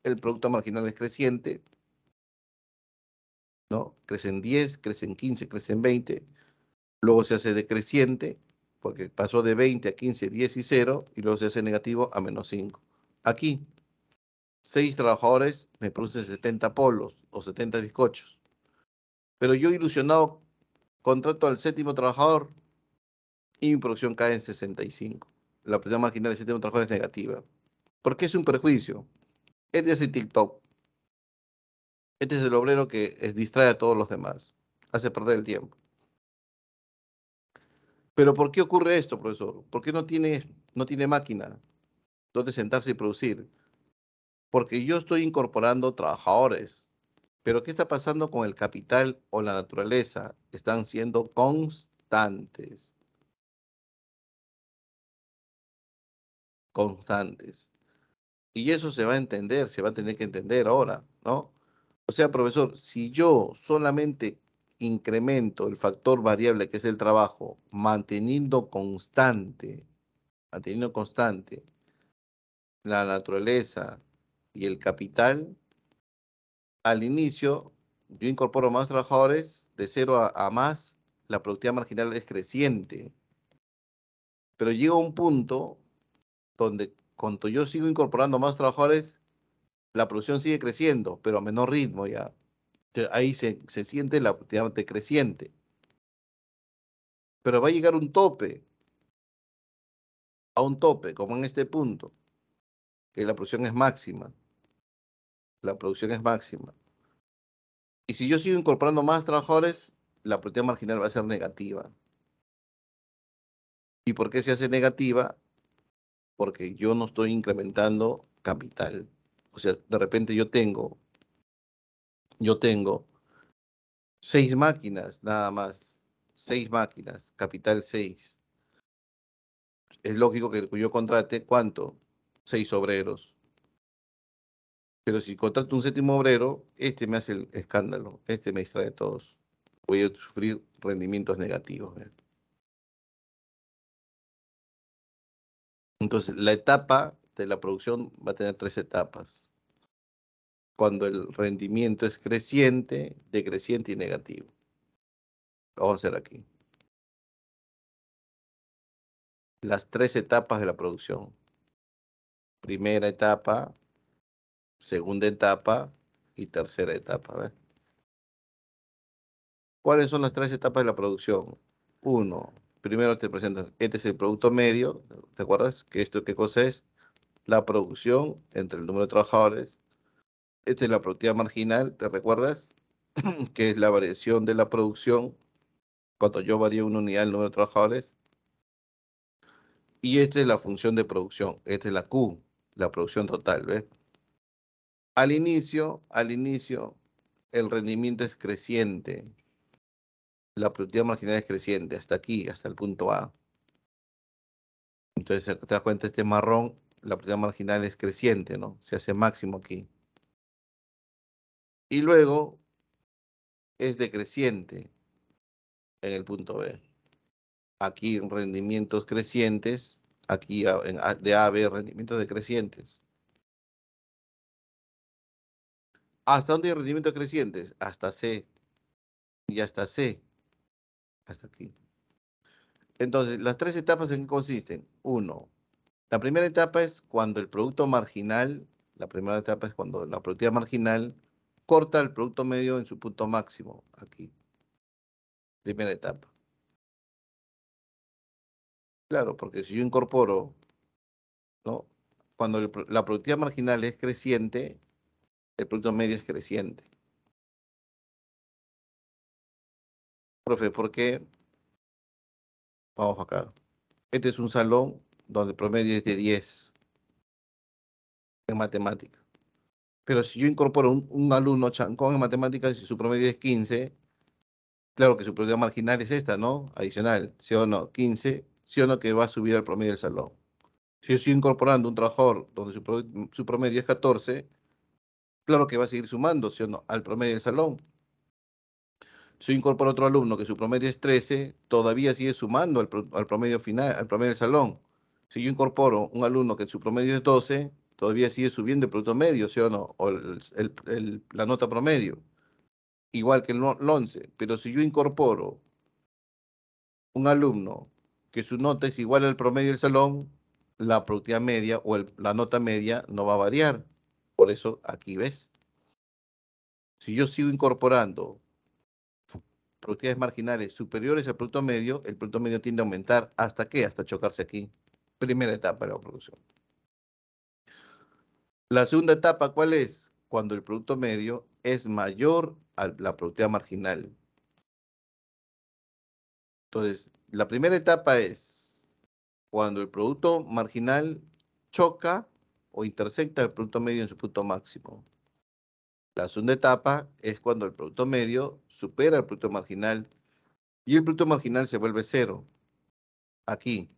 El producto marginal es creciente, ¿no? Crece en 10, crece en 15, crece en 20, luego se hace decreciente, porque pasó de 20 a 15, 10 y 0, y luego se hace negativo a menos 5. Aquí, 6 trabajadores me producen 70 polos o 70 bizcochos. Pero yo ilusionado contrato al séptimo trabajador y mi producción cae en 65. La producción marginal del séptimo trabajador es negativa. ¿Por qué es un perjuicio? Este es el TikTok. Este es el obrero que distrae a todos los demás. Hace perder el tiempo. Pero ¿por qué ocurre esto, profesor? ¿Por qué no tiene máquina donde sentarse y producir? Porque yo estoy incorporando trabajadores. Pero ¿qué está pasando con el capital o la naturaleza? Están siendo constantes. Constantes. Y eso se va a entender, se va a tener que entender ahora, ¿no? O sea, profesor, si yo solamente incremento el factor variable que es el trabajo, manteniendo constante la naturaleza y el capital, al inicio yo incorporo más trabajadores, de 0 a más, la productividad marginal es creciente. Pero llega un punto donde cuando yo sigo incorporando más trabajadores, la producción sigue creciendo, pero a menor ritmo ya. Entonces, ahí se siente la productividad decreciente. Pero va a llegar a un tope, como en este punto, que la producción es máxima. La producción es máxima. Y si yo sigo incorporando más trabajadores, la productividad marginal va a ser negativa. ¿Y por qué se hace negativa? Porque yo no estoy incrementando capital. O sea, de repente yo tengo 6 máquinas, nada más. 6 máquinas, capital 6. Es lógico que yo contrate, ¿cuánto? 6 obreros. Pero si contrato un séptimo obrero, este me hace el escándalo, este me distrae a todos. Voy a sufrir rendimientos negativos. ¿Ve? Entonces, la etapa de la producción va a tener 3 etapas. Cuando el rendimiento es creciente, decreciente y negativo. Lo vamos a hacer aquí. Las 3 etapas de la producción. Primera etapa, segunda etapa y tercera etapa. ¿Ve? ¿Cuáles son las 3 etapas de la producción? Uno, primero te presento, este es el producto medio, ¿te acuerdas? Que esto, ¿qué cosa es? La producción entre el número de trabajadores. Esta es la productividad marginal, ¿te recuerdas? Que es la variación de la producción cuando yo varío una unidad el número de trabajadores. Y esta es la función de producción. Esta es la Q, la producción total, ¿ves? Al inicio, el rendimiento es creciente. La productividad marginal es creciente hasta aquí, hasta el punto A. Entonces, te das cuenta, este marrón, la productividad marginal es creciente, ¿no? Se hace máximo aquí. Y luego es decreciente en el punto B. Aquí rendimientos crecientes, aquí de A a B rendimientos decrecientes. ¿Hasta dónde hay rendimientos crecientes? Hasta C. Y hasta C. Hasta aquí. Entonces, las tres etapas en qué consisten. Uno, la primera etapa es cuando el producto marginal, la primera etapa es cuando la productividad marginal corta el producto medio en su punto máximo. Aquí. Primera etapa. Claro, porque si yo incorporo, ¿no? Cuando la productividad marginal es creciente, el producto medio es creciente. Profe, ¿por qué? Vamos acá. Este es un salón donde el promedio es de 10 en matemáticas. Pero si yo incorporo un alumno chancón en matemáticas y su promedio es 15, claro que su probabilidad marginal es esta, ¿no? Adicional, ¿sí o no? 15, ¿sí o no? Que va a subir al promedio del salón. Si yo estoy incorporando un trabajador donde su promedio es 14, claro que va a seguir sumando, ¿sí o no? Al promedio del salón. Si yo incorporo otro alumno que su promedio es 13, todavía sigue sumando al promedio final, al promedio del salón. Si yo incorporo un alumno que su promedio es 12, todavía sigue subiendo el producto medio, ¿sí o no? O la nota promedio, igual que el 11. Pero si yo incorporo un alumno que su nota es igual al promedio del salón, la productividad media o la nota media no va a variar. Por eso aquí ves. Si yo sigo incorporando productividades marginales superiores al producto medio, el producto medio tiende a aumentar. ¿Hasta qué? Hasta chocarse aquí. Primera etapa de la producción. La segunda etapa, ¿cuál es? Cuando el producto medio es mayor a la productividad marginal. Entonces, la primera etapa es cuando el producto marginal choca o intersecta el producto medio en su punto máximo. La segunda etapa es cuando el producto medio supera el producto marginal y el producto marginal se vuelve cero. Aquí.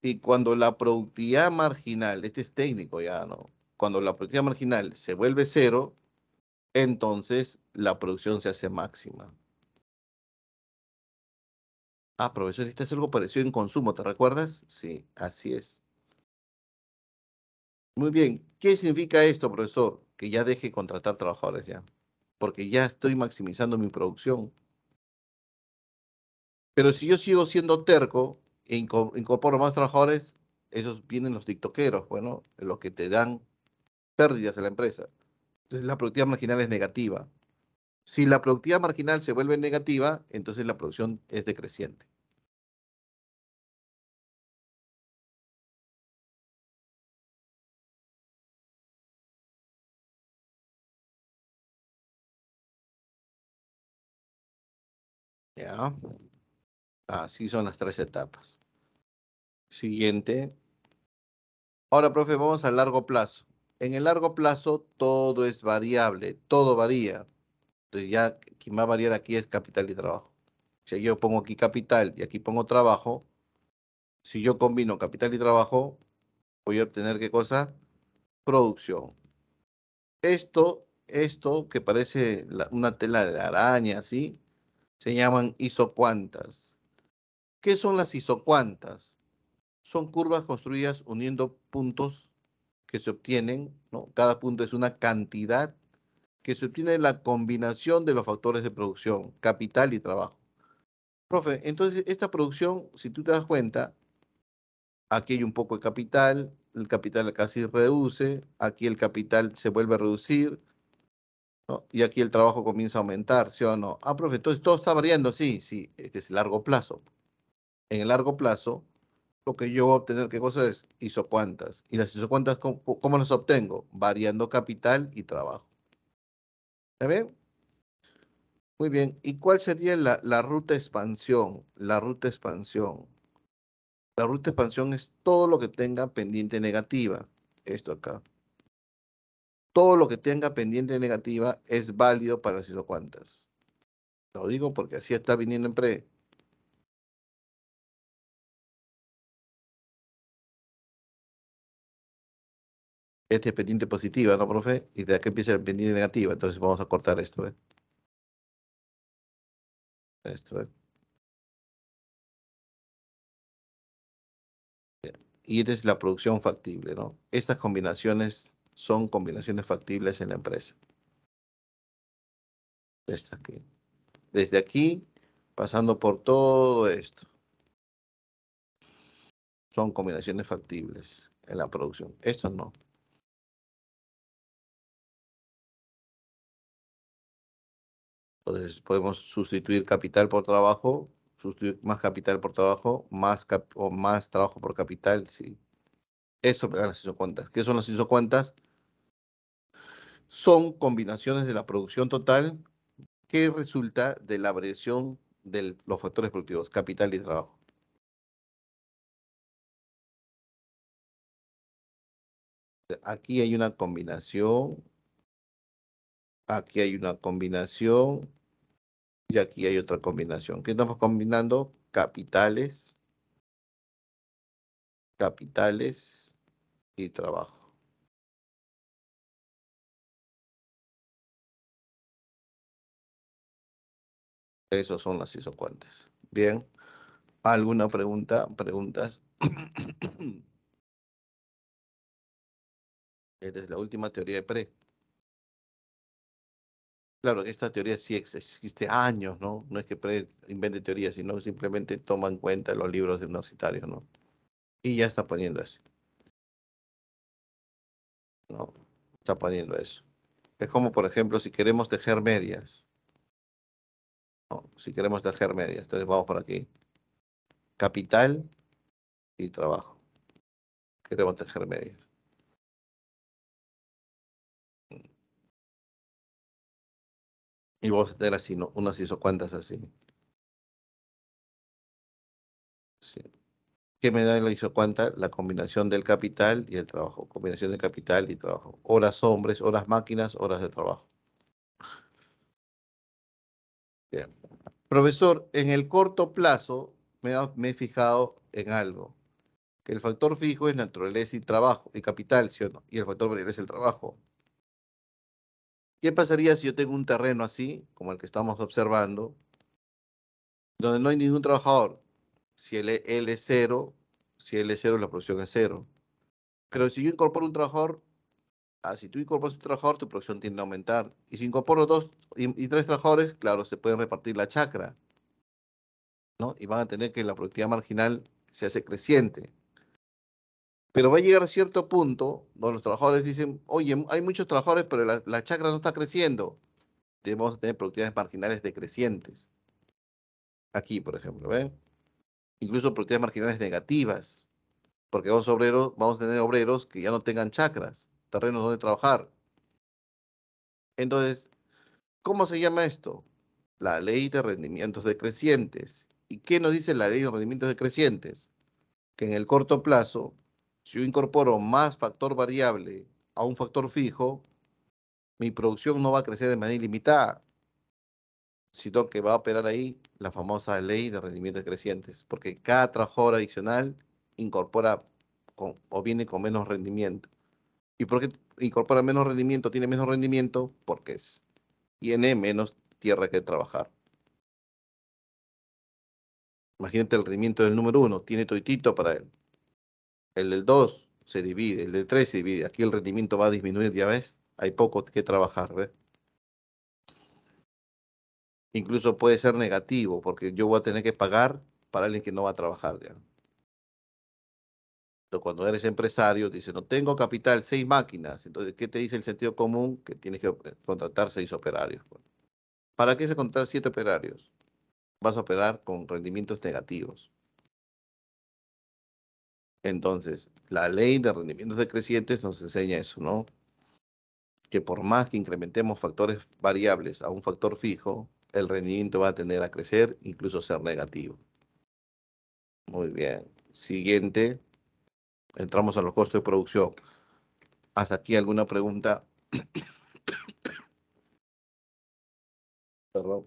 Y cuando la productividad marginal, este es técnico ya, ¿no? Cuando la productividad marginal se vuelve cero, entonces la producción se hace máxima. Ah, profesor, este es algo parecido en consumo, ¿te recuerdas? Sí, así es. Muy bien. ¿Qué significa esto, profesor? Que ya deje de contratar trabajadores ya. Porque ya estoy maximizando mi producción. Pero si yo sigo siendo terco e incorporo más trabajadores, esos vienen los tiktokeros, bueno, los que te dan pérdidas a la empresa. Entonces la productividad marginal es negativa. Si la productividad marginal se vuelve negativa, entonces la producción es decreciente. ¿Ya? Así son las tres etapas. Siguiente. Ahora, profe, vamos al largo plazo. En el largo plazo todo es variable, todo varía. Entonces ya quien va a variar aquí es capital y trabajo. Si yo pongo aquí capital y aquí pongo trabajo, si yo combino capital y trabajo, voy a obtener ¿qué cosa? Producción. Esto que parece una tela de araña, ¿sí? Se llaman isocuantas. ¿Qué son las isocuantas? Son curvas construidas uniendo puntos que se obtienen, ¿no? Cada punto es una cantidad que se obtiene de la combinación de los factores de producción, capital y trabajo. Profe, entonces esta producción, si tú te das cuenta, aquí hay un poco de capital, el capital casi reduce, aquí el capital se vuelve a reducir, ¿no? Y aquí el trabajo comienza a aumentar, ¿sí o no? Ah, profe, entonces todo está variando, sí, sí, este es el largo plazo. En el largo plazo, lo que yo voy a obtener, ¿qué cosa es? Isocuantas. ¿Y las isocuantas cómo las obtengo? Variando capital y trabajo. ¿Ya ven? Muy bien. ¿Y cuál sería la ruta expansión? La ruta expansión. La ruta de expansión es todo lo que tenga pendiente negativa. Esto acá. Todo lo que tenga pendiente negativa es válido para las isocuantas. Lo digo porque así está viniendo en pre. Este es pendiente positiva, ¿no, profe? Y de aquí empieza el pendiente negativa. Entonces vamos a cortar esto, ¿eh? Esto, ¿eh? Y esta es la producción factible, ¿no? Estas combinaciones son combinaciones factibles en la empresa. Aquí. Desde aquí, pasando por todo esto. Son combinaciones factibles en la producción. Estos no. Entonces podemos sustituir capital por trabajo, sustituir más capital por trabajo, o más trabajo por capital, sí. Eso me da las isocuantas. ¿Qué son las isocuantas? Son combinaciones de la producción total que resulta de la variación de los factores productivos, capital y trabajo. Aquí hay una combinación, aquí hay una combinación y aquí hay otra combinación. ¿Qué estamos combinando? Capitales y trabajo. Esos son las isocuantas. Bien. ¿Alguna pregunta? ¿Preguntas? Esta es la última teoría de pre. Claro que esta teoría sí existe años, ¿no? No es que pre invente teorías, sino simplemente toma en cuenta los libros universitarios, ¿no? Y ya está poniendo eso, ¿no? Está poniendo eso. Es como, por ejemplo, si queremos tejer medias, ¿no? Si queremos tejer medias, entonces vamos por aquí. Capital y trabajo. Queremos tejer medias. Y vamos a tener así, ¿no? Unas isocuantas así. Sí. ¿Qué me da la isocuanta? La combinación del capital y el trabajo. Combinación de capital y trabajo. Horas hombres, horas máquinas, horas de trabajo. Bien. Profesor, en el corto plazo me he fijado en algo. Que el factor fijo es naturaleza y trabajo, y capital, ¿sí o no? Y el factor variable es el trabajo. ¿Qué pasaría si yo tengo un terreno así, como el que estamos observando, donde no hay ningún trabajador? Si L es cero, si L es cero, la producción es cero. Pero si yo incorporo un trabajador, si tú incorporas un trabajador, tu producción tiende a aumentar. Y si incorporo dos y tres trabajadores, claro, se pueden repartir la chacra, ¿no? Y van a tener que la productividad marginal se hace creciente. Pero va a llegar a cierto punto donde los trabajadores dicen, oye, hay muchos trabajadores, pero la chacra no está creciendo. Debemos tener productividades marginales decrecientes. Aquí, por ejemplo, ¿ven? Incluso productividades marginales negativas, porque vamos a tener obreros que ya no tengan chacras, terrenos donde trabajar. Entonces, ¿cómo se llama esto? La ley de rendimientos decrecientes. ¿Y qué nos dice la ley de rendimientos decrecientes? Que en el corto plazo, si yo incorporo más factor variable a un factor fijo, mi producción no va a crecer de manera ilimitada, sino que va a operar ahí la famosa ley de rendimientos decrecientes, porque cada trabajador adicional incorpora o viene con menos rendimiento. ¿Y por qué incorpora menos rendimiento, tiene menos rendimiento? Porque tiene menos tierra que trabajar. Imagínate el rendimiento del número 1, tiene toitito para él. El del 2 se divide, el del 3 se divide. Aquí el rendimiento va a disminuir, ya ves. Hay poco que trabajar, ¿ves? Incluso puede ser negativo, porque yo voy a tener que pagar para alguien que no va a trabajar, ¿ya? Entonces, cuando eres empresario, dices, no tengo capital, 6 máquinas. Entonces, ¿qué te dice el sentido común? Que tienes que contratar 6 operarios. ¿Para qué se contratar 7 operarios? Vas a operar con rendimientos negativos. Entonces, la ley de rendimientos decrecientes nos enseña eso, ¿no? Que por más que incrementemos factores variables a un factor fijo, el rendimiento va a tender a crecer, incluso ser negativo. Muy bien. Siguiente, entramos a los costos de producción. ¿Hasta aquí alguna pregunta? Perdón.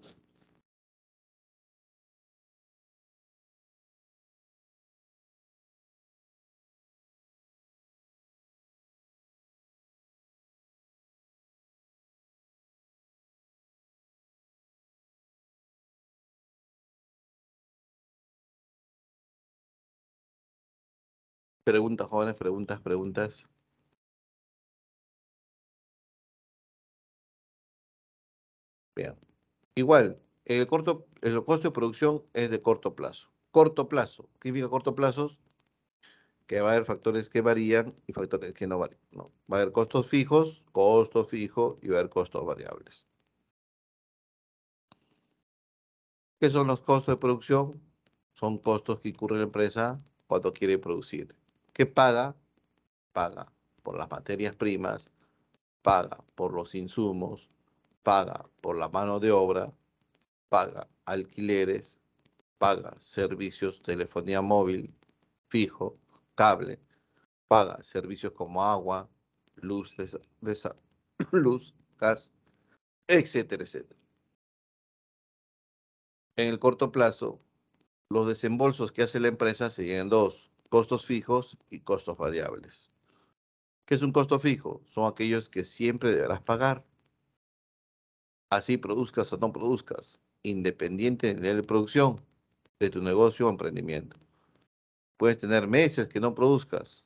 Preguntas, jóvenes, preguntas. Bien. Igual, el costo de producción es de corto plazo. Corto plazo. ¿Qué significa corto plazo? Que va a haber factores que varían y factores que no varían, ¿no? Va a haber costos fijos, costo fijo y va a haber costos variables. ¿Qué son los costos de producción? Son costos que incurre la empresa cuando quiere producir. ¿Qué paga? Paga por las materias primas, paga por los insumos, paga por la mano de obra, paga alquileres, paga servicios de telefonía móvil fijo, cable, paga servicios como agua, luz, luz, gas, etcétera, etcétera. En el corto plazo, los desembolsos que hace la empresa se dividen en dos, costos fijos y costos variables. ¿Qué es un costo fijo? Son aquellos que siempre deberás pagar, así produzcas o no produzcas, independiente del nivel de producción de tu negocio o emprendimiento. Puedes tener meses que no produzcas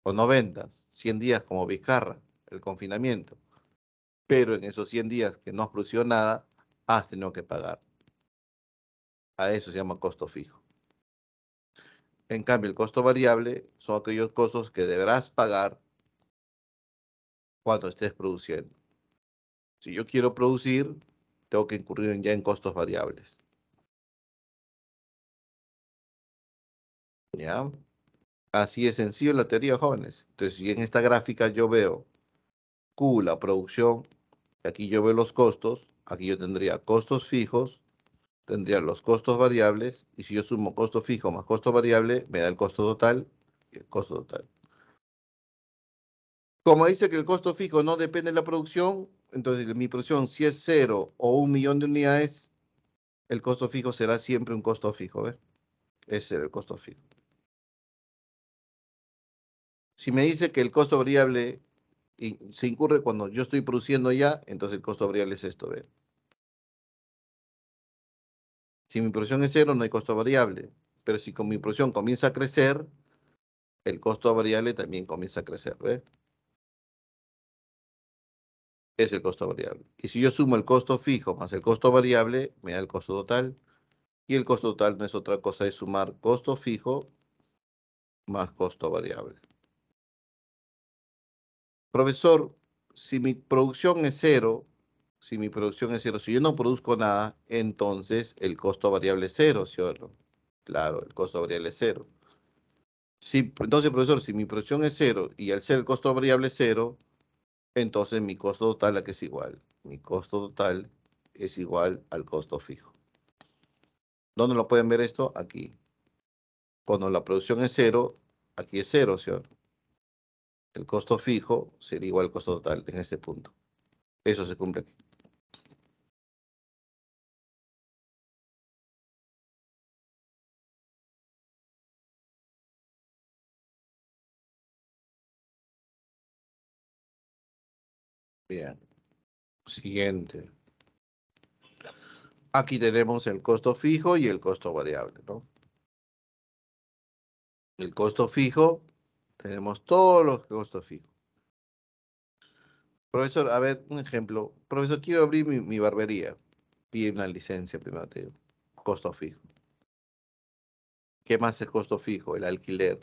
o no vendas, 100 días como Vizcarra, el confinamiento, pero en esos 100 días que no has producido nada, has tenido que pagar. A eso se llama costo fijo. En cambio, el costo variable son aquellos costos que deberás pagar cuando estés produciendo. Si yo quiero producir, tengo que incurrir ya en costos variables. ¿Ya? Así es sencillo la teoría, jóvenes. Entonces, si en esta gráfica yo veo Q, la producción, aquí yo veo los costos, aquí yo tendría costos fijos, tendría los costos variables, y si yo sumo costo fijo más costo variable, me da el costo total y el costo total. Como dice que el costo fijo no depende de la producción, entonces mi producción, si es 0 o 1 millón de unidades, el costo fijo será siempre un costo fijo, ¿ves? Ese es el costo fijo. Si me dice que el costo variable se incurre cuando yo estoy produciendo ya, entonces el costo variable es esto, ¿ves? Si mi producción es 0, no hay costo variable. Pero si con mi producción comienza a crecer, el costo variable también comienza a crecer, ¿ves? Es el costo variable. Y si yo sumo el costo fijo más el costo variable, me da el costo total. Y el costo total no es otra cosa, es sumar costo fijo más costo variable. Profesor, si mi producción es cero, si yo no produzco nada, entonces el costo variable es cero, ¿sí o no? Claro, el costo variable es cero. Entonces, profesor, si mi producción es cero y al ser el costo variable es cero, entonces mi costo total a qué es igual. Mi costo total es igual al costo fijo. ¿Dónde lo pueden ver esto? Aquí. Cuando la producción es cero, aquí es cero, ¿sí o no? El costo fijo sería igual al costo total en este punto. Eso se cumple aquí. Bien. Siguiente. Aquí tenemos el costo fijo y el costo variable, ¿no? El costo fijo, tenemos todos los costos fijos. Profesor, a ver, un ejemplo. Profesor, quiero abrir mi barbería. Pide una licencia, primero te digo. Costo fijo. ¿Qué más es costo fijo? El alquiler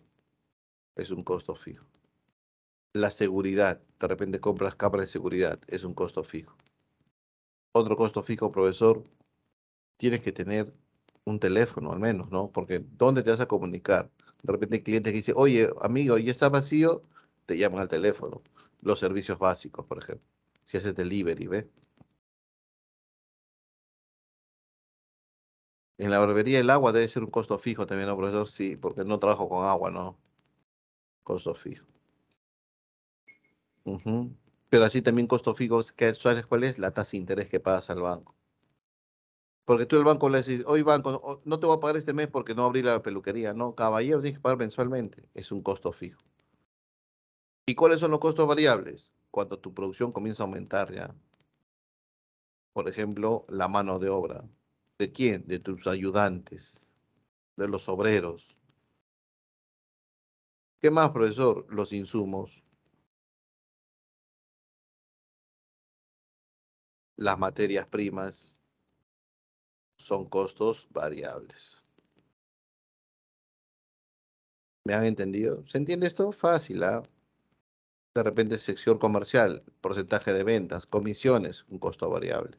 es un costo fijo. La seguridad, de repente compras cámaras de seguridad, es un costo fijo. Otro costo fijo, profesor, tienes que tener un teléfono al menos, ¿no? Porque ¿dónde te vas a comunicar? De repente hay clientes que dicen, oye, amigo, ya está vacío, te llaman al teléfono. Los servicios básicos, por ejemplo. Si haces delivery, ¿ves? En la barbería el agua debe ser un costo fijo también, ¿no, profesor? Sí, porque no trabajo con agua, ¿no? Costo fijo. Ujú. Pero así también costo fijo, ¿sabes cuál es? La tasa de interés que pagas al banco. Porque tú el banco le dices, hoy banco, no te voy a pagar este mes porque no abrí la peluquería. No, caballero, tienes que pagar mensualmente. Es un costo fijo. ¿Y cuáles son los costos variables? Cuando tu producción comienza a aumentar ya. Por ejemplo, la mano de obra. ¿De quién? De tus ayudantes, de los obreros. ¿Qué más, profesor? Los insumos, las materias primas, son costos variables. ¿Me han entendido? ¿Se entiende esto? Fácil, ¿ah? De repente, sección comercial, porcentaje de ventas, comisiones, un costo variable.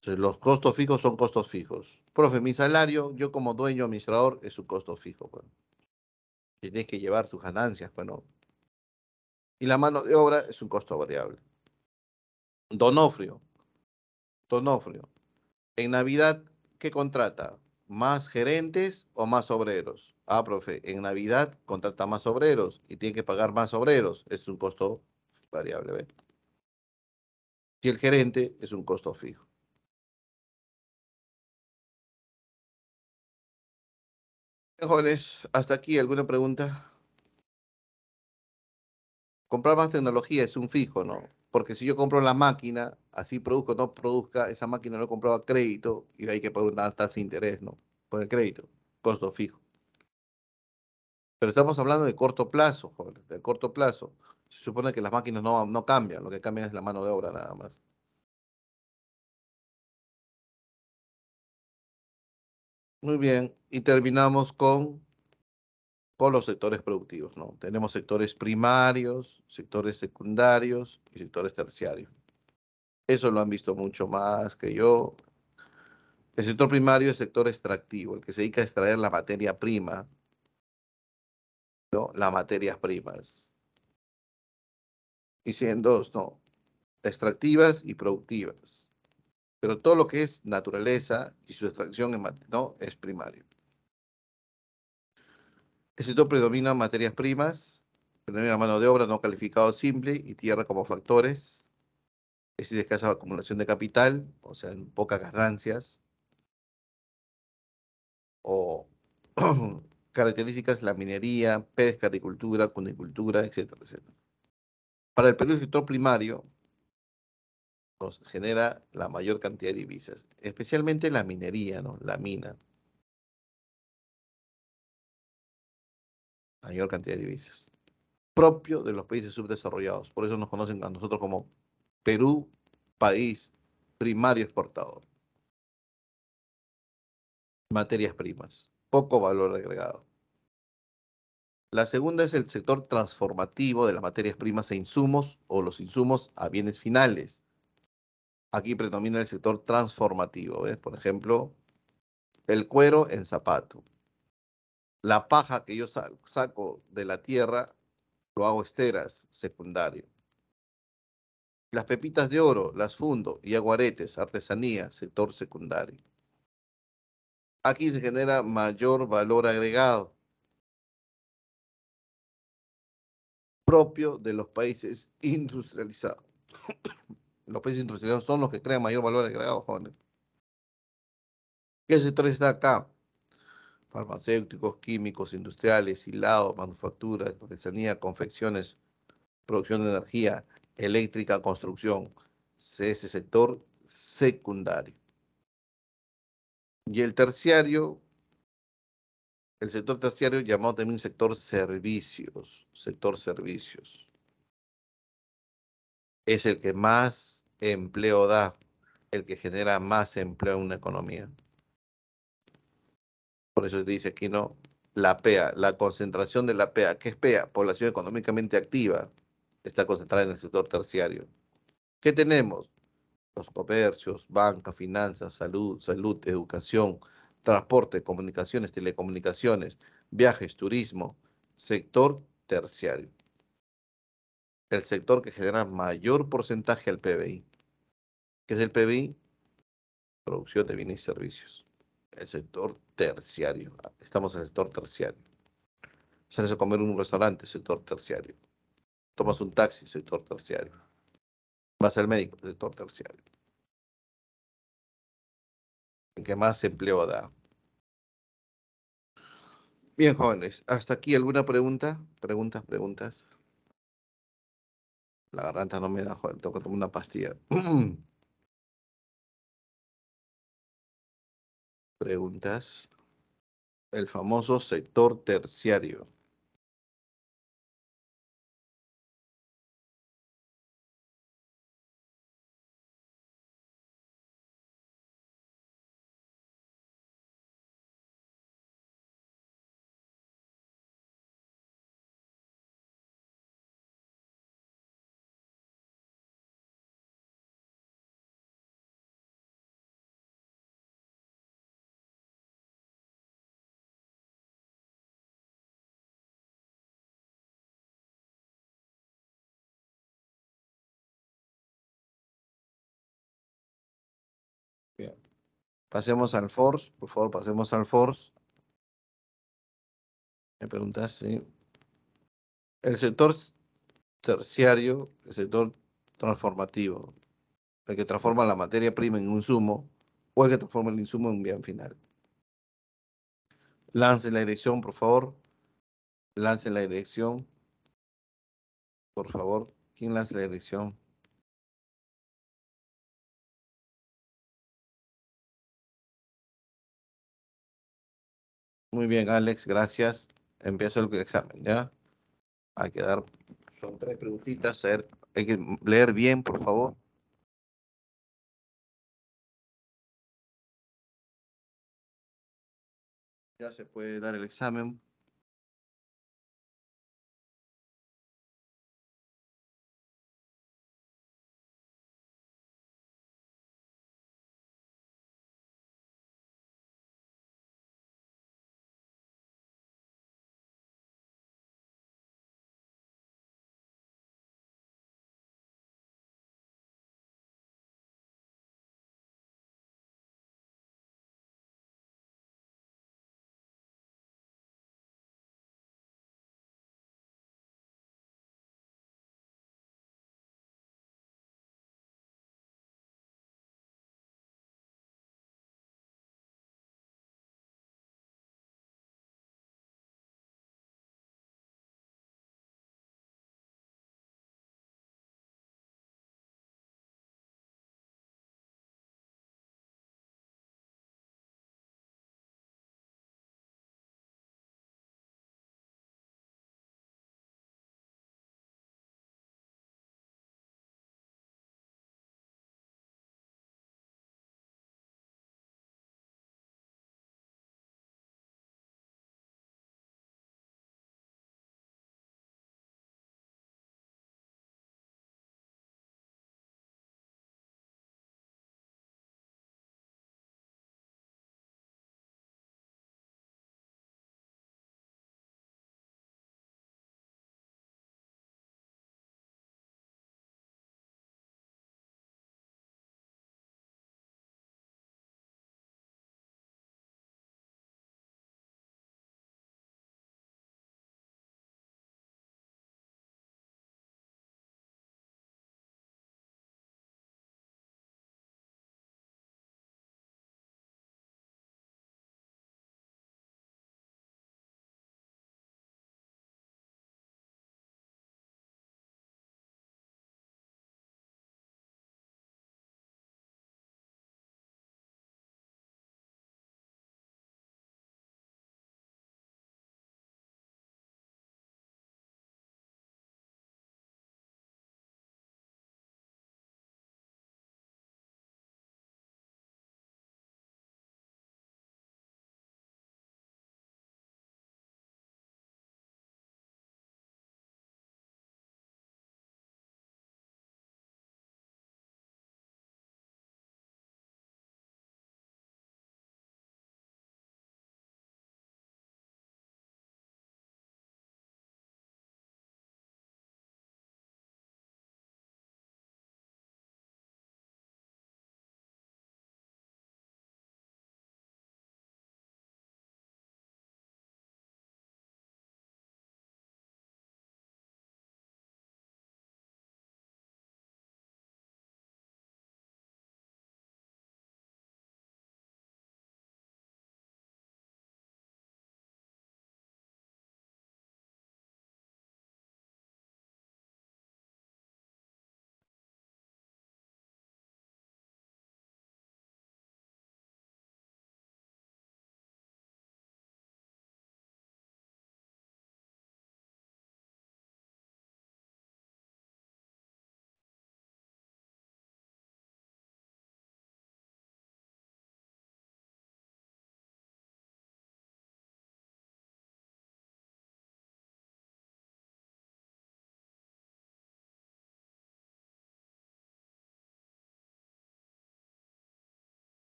Entonces, los costos fijos son costos fijos. Profe, mi salario, yo como dueño administrador, es un costo fijo. Bueno, tienes que llevar tus ganancias, bueno. Y la mano de obra es un costo variable. Donofrio, Donofrio. En Navidad, ¿qué contrata? ¿Más gerentes o más obreros? Ah, profe, en Navidad contrata más obreros y tiene que pagar más obreros. Es un costo variable, ¿ve? Y el gerente es un costo fijo. Bien, jóvenes, hasta aquí, ¿alguna pregunta? Comprar más tecnología es un fijo, ¿no? Porque si yo compro la máquina, así produzco o no produzca, esa máquina no he comprado a crédito y hay que pagar una tasa de interés, ¿no? Por el crédito, costo fijo. Pero estamos hablando de corto plazo, jóvenes, de corto plazo. Se supone que las máquinas no cambian, lo que cambian es la mano de obra nada más. Muy bien, y terminamos con los sectores productivos, ¿no? Tenemos sectores primarios, sectores secundarios y sectores terciarios. Eso lo han visto mucho más que yo. El sector primario es sector extractivo, el que se dedica a extraer la materia prima, ¿no? Las materias primas. Y si en dos, no, extractivas y productivas. Pero todo lo que es naturaleza y su extracción no, es primario. El sector predomina materias primas, predomina mano de obra no calificado simple y tierra como factores, es decir, escasa acumulación de capital, o sea, pocas ganancias, o características la minería, pesca, agricultura, cunicultura, etcétera, etcétera. Para el Perú, el sector primario nos genera la mayor cantidad de divisas, especialmente la minería, ¿no? La mina, la mayor cantidad de divisas. Propio de los países subdesarrollados. Por eso nos conocen a nosotros como Perú, país primario exportador. Materias primas, poco valor agregado. La segunda es el sector transformativo de las materias primas e insumos o los insumos a bienes finales. Aquí predomina el sector transformativo, ¿ves? Por ejemplo, el cuero en zapato. La paja que yo saco de la tierra lo hago esteras, secundario. Las pepitas de oro las fundo y hago aretes, artesanía, sector secundario. Aquí se genera mayor valor agregado propio de los países industrializados. Los países industrializados son los que crean mayor valor agregado, jóvenes. ¿Qué sector está acá? Farmacéuticos, químicos, industriales, hilados, manufacturas, artesanía, confecciones, producción de energía eléctrica, construcción. Ese sector secundario. Y el terciario, el sector terciario llamado también sector servicios, es el que más empleo da, el que genera más empleo en una economía. Por eso se dice aquí, ¿no? La PEA, la concentración de la PEA. ¿Qué es PEA? Población económicamente activa. Está concentrada en el sector terciario. ¿Qué tenemos? Los comercios, banca, finanzas, salud, educación, transporte, comunicaciones, telecomunicaciones, viajes, turismo, sector terciario. El sector que genera mayor porcentaje al PBI. ¿Qué es el PBI? producción de bienes y servicios. El sector terciario. Estamos en el sector terciario. Sales a comer en un restaurante, sector terciario. Tomas un taxi, sector terciario. Vas al médico, sector terciario. ¿En qué más empleo da? Bien, jóvenes, hasta aquí alguna pregunta. Preguntas. La garganta no me da, joder, tengo que tomar una pastilla. Preguntas. El famoso sector terciario. Bien. Pasemos al force, por favor, pasemos al force. Me preguntas, sí. El sector terciario, el sector transformativo, el que transforma la materia prima en un insumo o el que transforma el insumo en un bien final. Lance la dirección, por favor. Lance la dirección, por favor. ¿Quién lance la dirección? Muy bien, Alex, gracias. Empiezo el examen, ¿ya? Hay que dar, son 3 preguntitas, a ver, hay que leer bien, por favor. Ya se puede dar el examen.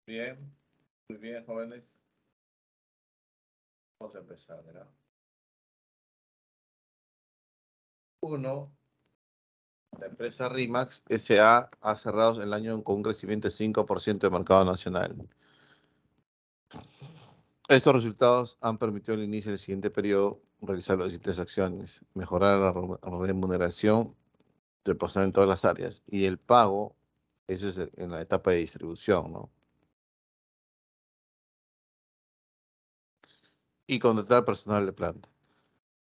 Bien, muy bien, jóvenes. Vamos a empezar, ¿verdad? Uno, la empresa RIMAX S.A. ha cerrado el año con un crecimiento de 5% de mercado nacional. Estos resultados han permitido al inicio del siguiente periodo realizar las siguientes acciones: mejorar la remuneración del personal en todas las áreas y el pago, eso es en la etapa de distribución, ¿no? Y contratar personal de planta.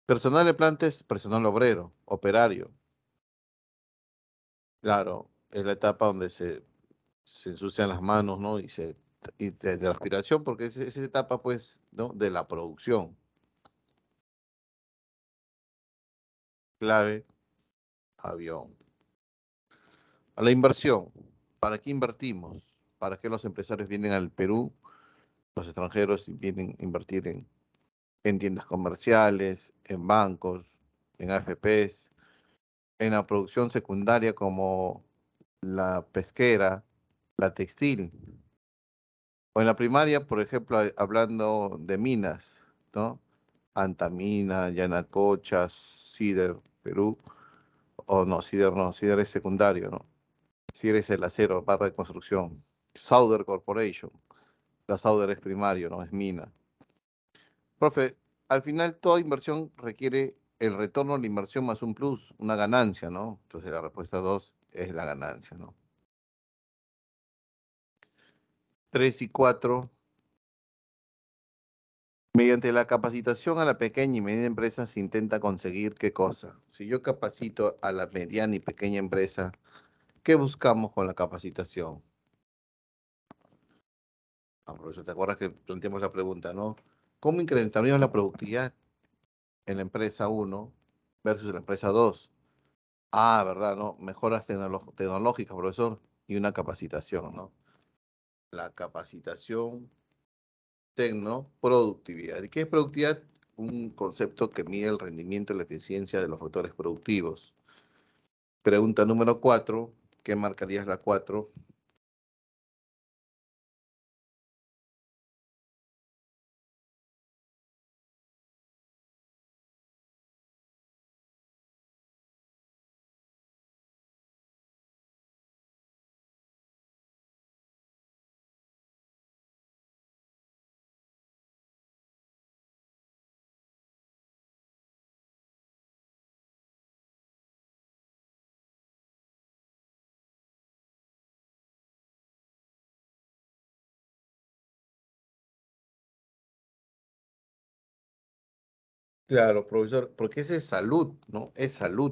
Personal de planta es personal obrero, operario. Claro, es la etapa donde se ensucian las manos, ¿no? Y de la aspiración, porque es esa etapa, pues, ¿no? De la producción. Clave, avión. A la inversión. ¿Para qué invertimos? ¿Para qué los empresarios vienen al Perú? Los extranjeros vienen a invertir en tiendas comerciales, en bancos, en AFPs, en la producción secundaria como la pesquera, la textil. O en la primaria, por ejemplo, hablando de minas, ¿no? Antamina, Yanacocha, Cider, Perú. O no, Cider es secundario, ¿no? Cider es el acero, barra de construcción. Sauder Corporation. La Sauder es primario, ¿no? Es mina. Profe, al final toda inversión requiere el retorno a la inversión más un plus, una ganancia, ¿no? Entonces la respuesta 2 es la ganancia, ¿no? 3 y 4. Mediante la capacitación a la pequeña y mediana empresa se intenta conseguir ¿qué cosa? Si yo capacito a la mediana y pequeña empresa, ¿qué buscamos con la capacitación? Ah, profesor, ¿te acuerdas que planteamos la pregunta, no? ¿Cómo incrementaríamos la productividad en la empresa uno versus la empresa 2? Ah, ¿verdad, no? Mejoras tecnológicas, profesor, y una capacitación, ¿no? La capacitación, productividad. ¿Y qué es productividad? Un concepto que mide el rendimiento y la eficiencia de los factores productivos. Pregunta número 4. ¿Qué marcarías la 4? Claro, profesor, porque ese es salud, ¿no? Es salud,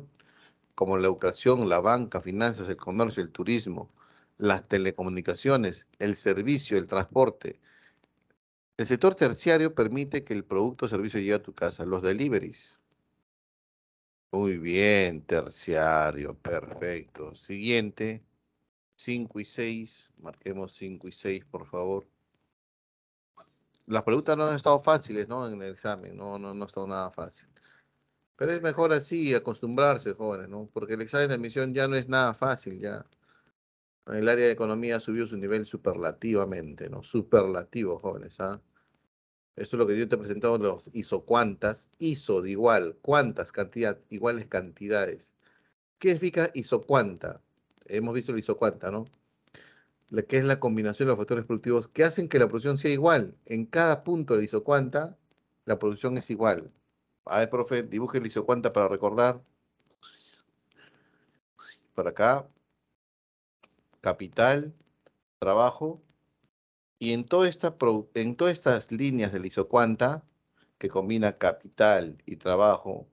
como la educación, la banca, finanzas, el comercio, el turismo, las telecomunicaciones, el servicio, el transporte. El sector terciario permite que el producto o servicio llegue a tu casa, los deliveries. Muy bien, terciario, perfecto. Siguiente, 5 y 6. Marquemos 5 y 6, por favor. Las preguntas no han estado fáciles, ¿no? En el examen, no ha estado nada fácil. Pero es mejor así, acostumbrarse, jóvenes, ¿no? Porque el examen de admisión ya no es nada fácil, ya. El área de economía subió su nivel superlativamente, ¿no? Superlativo, jóvenes, ¿ah? Esto es lo que yo te he presentado, los isocuantas. Iso de igual, cuántas, cantidad, iguales cantidades. ¿Qué significa isocuanta? Hemos visto el isocuanta, ¿no? Que es la combinación de los factores productivos que hacen que la producción sea igual. En cada punto de la isocuanta, la producción es igual. A ver, profe, dibuje el isocuanta para recordar. Por acá, capital, trabajo. Y en todas estas líneas del isocuanta, que combina capital y trabajo,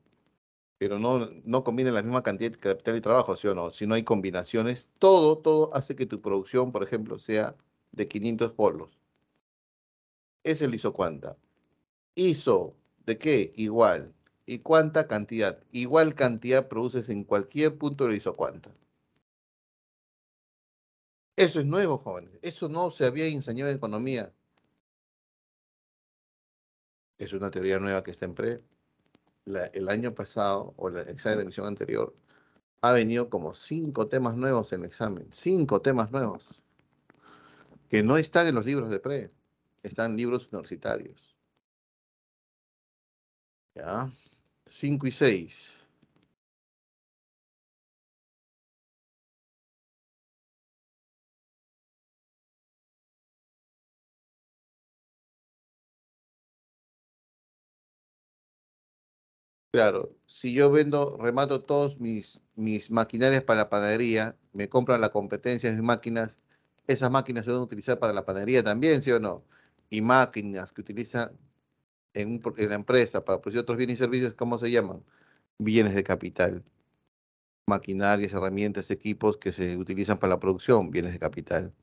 pero no combina la misma cantidad de capital y trabajo, ¿sí o no? Si no hay combinaciones, todo hace que tu producción, por ejemplo, sea de 500 polos. Es el isocuanta. ¿Iso de qué? Igual. ¿Y cuánta cantidad? Igual cantidad produces en cualquier punto del isocuanta. Eso es nuevo, jóvenes. Eso no se había enseñado en economía. Es una teoría nueva que está en el año pasado, o el examen de emisión anterior, ha venido como 5 temas nuevos en el examen. 5 temas nuevos. que no están en los libros de pre, están en libros universitarios. ¿Ya? 5 y 6. Claro, si yo vendo, remato todos mis maquinarias para la panadería, me compran la competencia de mis máquinas, esas máquinas se van a utilizar para la panadería también, ¿sí o no? Y máquinas que utilizan en la empresa para producir otros bienes y servicios, ¿cómo se llaman? Bienes de capital. Maquinarias, herramientas, equipos que se utilizan para la producción, bienes de capital.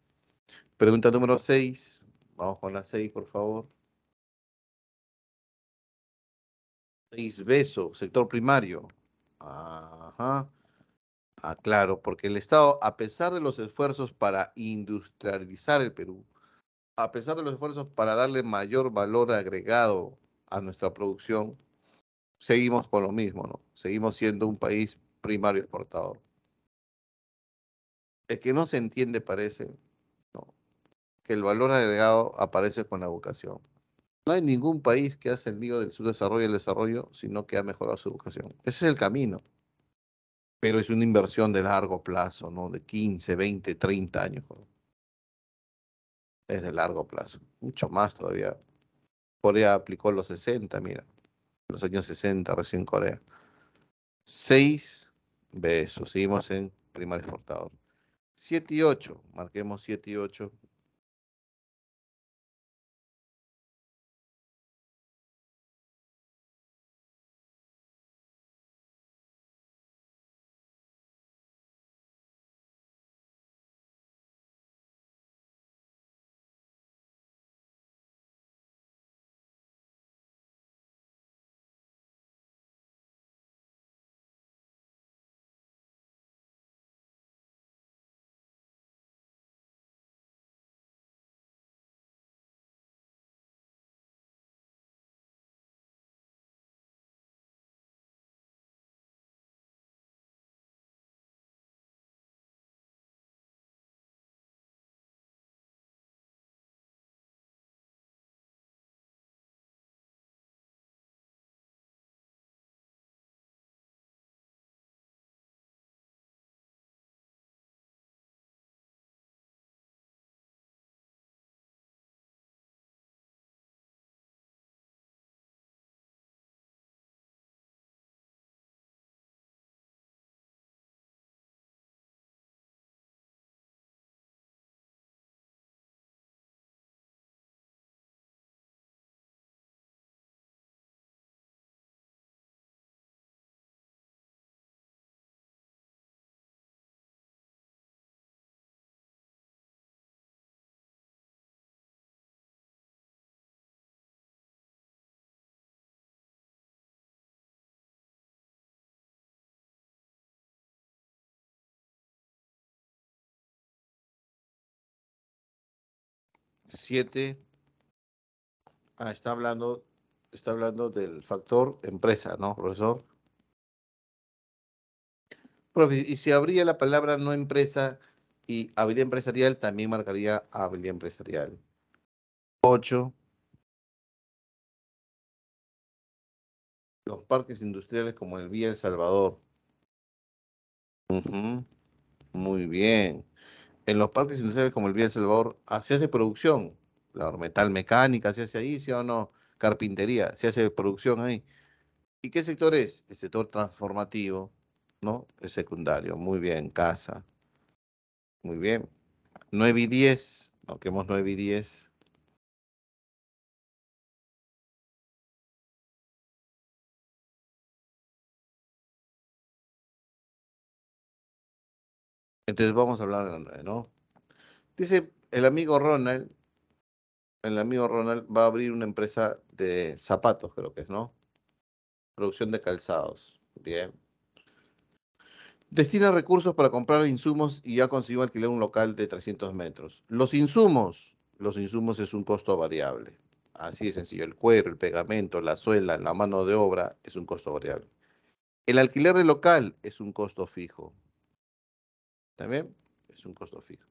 Pregunta número 6. Vamos con la 6, por favor. 6, beso, sector primario. Ajá. Ah, claro, porque el Estado, a pesar de los esfuerzos para industrializar el Perú, a pesar de los esfuerzos para darle mayor valor agregado a nuestra producción, seguimos con lo mismo, ¿no? Seguimos siendo un país primario exportador. El que no se entiende parece, ¿no? Que el valor agregado aparece con la educación. No hay ningún país que hace el lío del subdesarrollo y el desarrollo, sino que ha mejorado su educación. Ese es el camino, pero es una inversión de largo plazo, ¿no? De 15, 20, 30 años, ¿no? Es de largo plazo, mucho más todavía. Corea aplicó los 60, mira, los años 60 recién Corea. 6 besos, seguimos en primario exportador. 7 y 8, marquemos 7 y 8. Siete, está hablando del factor empresa, ¿no, profesor? Profe, y si habría la palabra no empresa y habilidad empresarial, también marcaría habilidad empresarial. 8, los parques industriales como el Vía El Salvador. Ujú, muy bien. En los parques industriales como el Vía El Salvador, se hace producción. La metal mecánica se hace ahí, ¿sí o no? Carpintería, se hace producción ahí. ¿Y qué sector es? El sector transformativo, ¿no? El secundario. Muy bien, casa. Muy bien. 9 y 10. Marquemos 9 y 10. Entonces vamos a hablar de la 9, ¿no? Dice el amigo Ronald va a abrir una empresa de zapatos, creo que es, ¿no? Producción de calzados. Bien. Destina recursos para comprar insumos y ya consiguió alquilar un local de 300 metros. Los insumos es un costo variable. Así de sencillo. El cuero, el pegamento, la suela, la mano de obra es un costo variable. El alquiler del local es un costo fijo. ¿También? Es un costo fijo.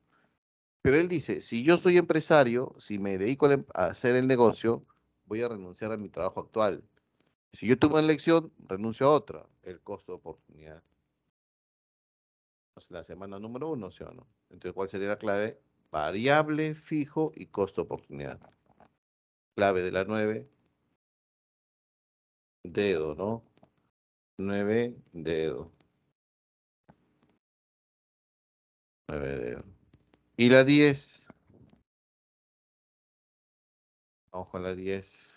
Pero él dice, si yo soy empresario, si me dedico a hacer el negocio, voy a renunciar a mi trabajo actual. Si yo tomo una elección, renuncio a otra. El costo de oportunidad. Es la semana número 1, ¿sí o no? Entonces, ¿cuál sería la clave? Variable, fijo y costo de oportunidad. Clave de la 9, dedo, ¿no? 9, dedo. 9, dedo. Y la 10. Vamos con la 10.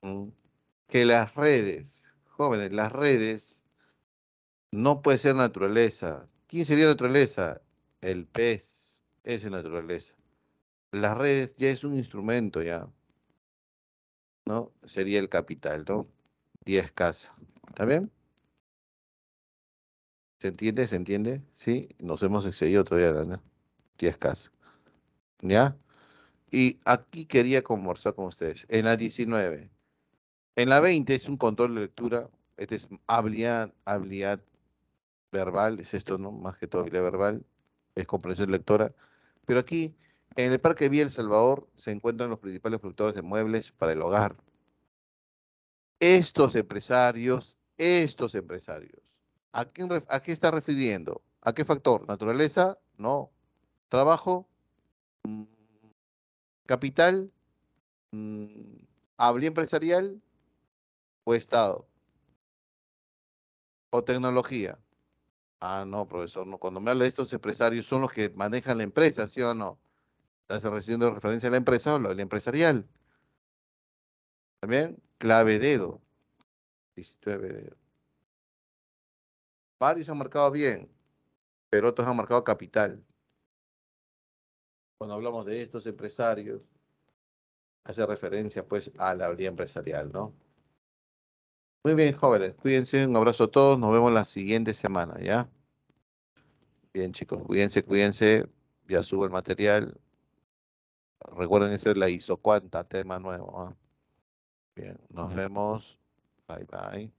Mm. Que las redes, jóvenes, las redes no puede ser naturaleza. ¿Quién sería naturaleza? El pez. Esa es naturaleza. Las redes ya es un instrumento ya, ¿no? Sería el capital, ¿no? 10 casa. ¿Está bien? ¿Se entiende? ¿Se entiende? Sí, nos hemos excedido todavía, ¿no? 10 casa. ¿Ya? Y aquí quería conversar con ustedes. En la 19. En la 20 es un control de lectura. Este es habilidad verbal, es esto, ¿no? Más que todo habilidad verbal. Es comprensión lectora. Pero aquí, en el Parque Vía El Salvador, se encuentran los principales productores de muebles para el hogar. Estos empresarios, ¿a qué está refiriendo? ¿A qué factor? ¿Naturaleza? No. ¿Trabajo? Mm, ¿Capital? Mm, ¿Habilidad empresarial o Estado? ¿O tecnología? Ah, no, profesor, no. Cuando me habla de estos empresarios, son los que manejan la empresa, ¿sí o no? ¿Estás haciendo referencia a la empresa o la empresarial? ¿También? Clave dedo. 19 dedo. Varios han marcado bien, pero otros han marcado capital. Cuando hablamos de estos empresarios, hace referencia pues a la habilidad empresarial, ¿no? Muy bien, jóvenes, cuídense, un abrazo a todos, nos vemos la siguiente semana, ¿ya? Bien, chicos, cuídense, cuídense, ya subo el material. Recuerden, eso es la isocuanta, tema nuevo, ¿ah? Bien, nos vemos. Bye, bye.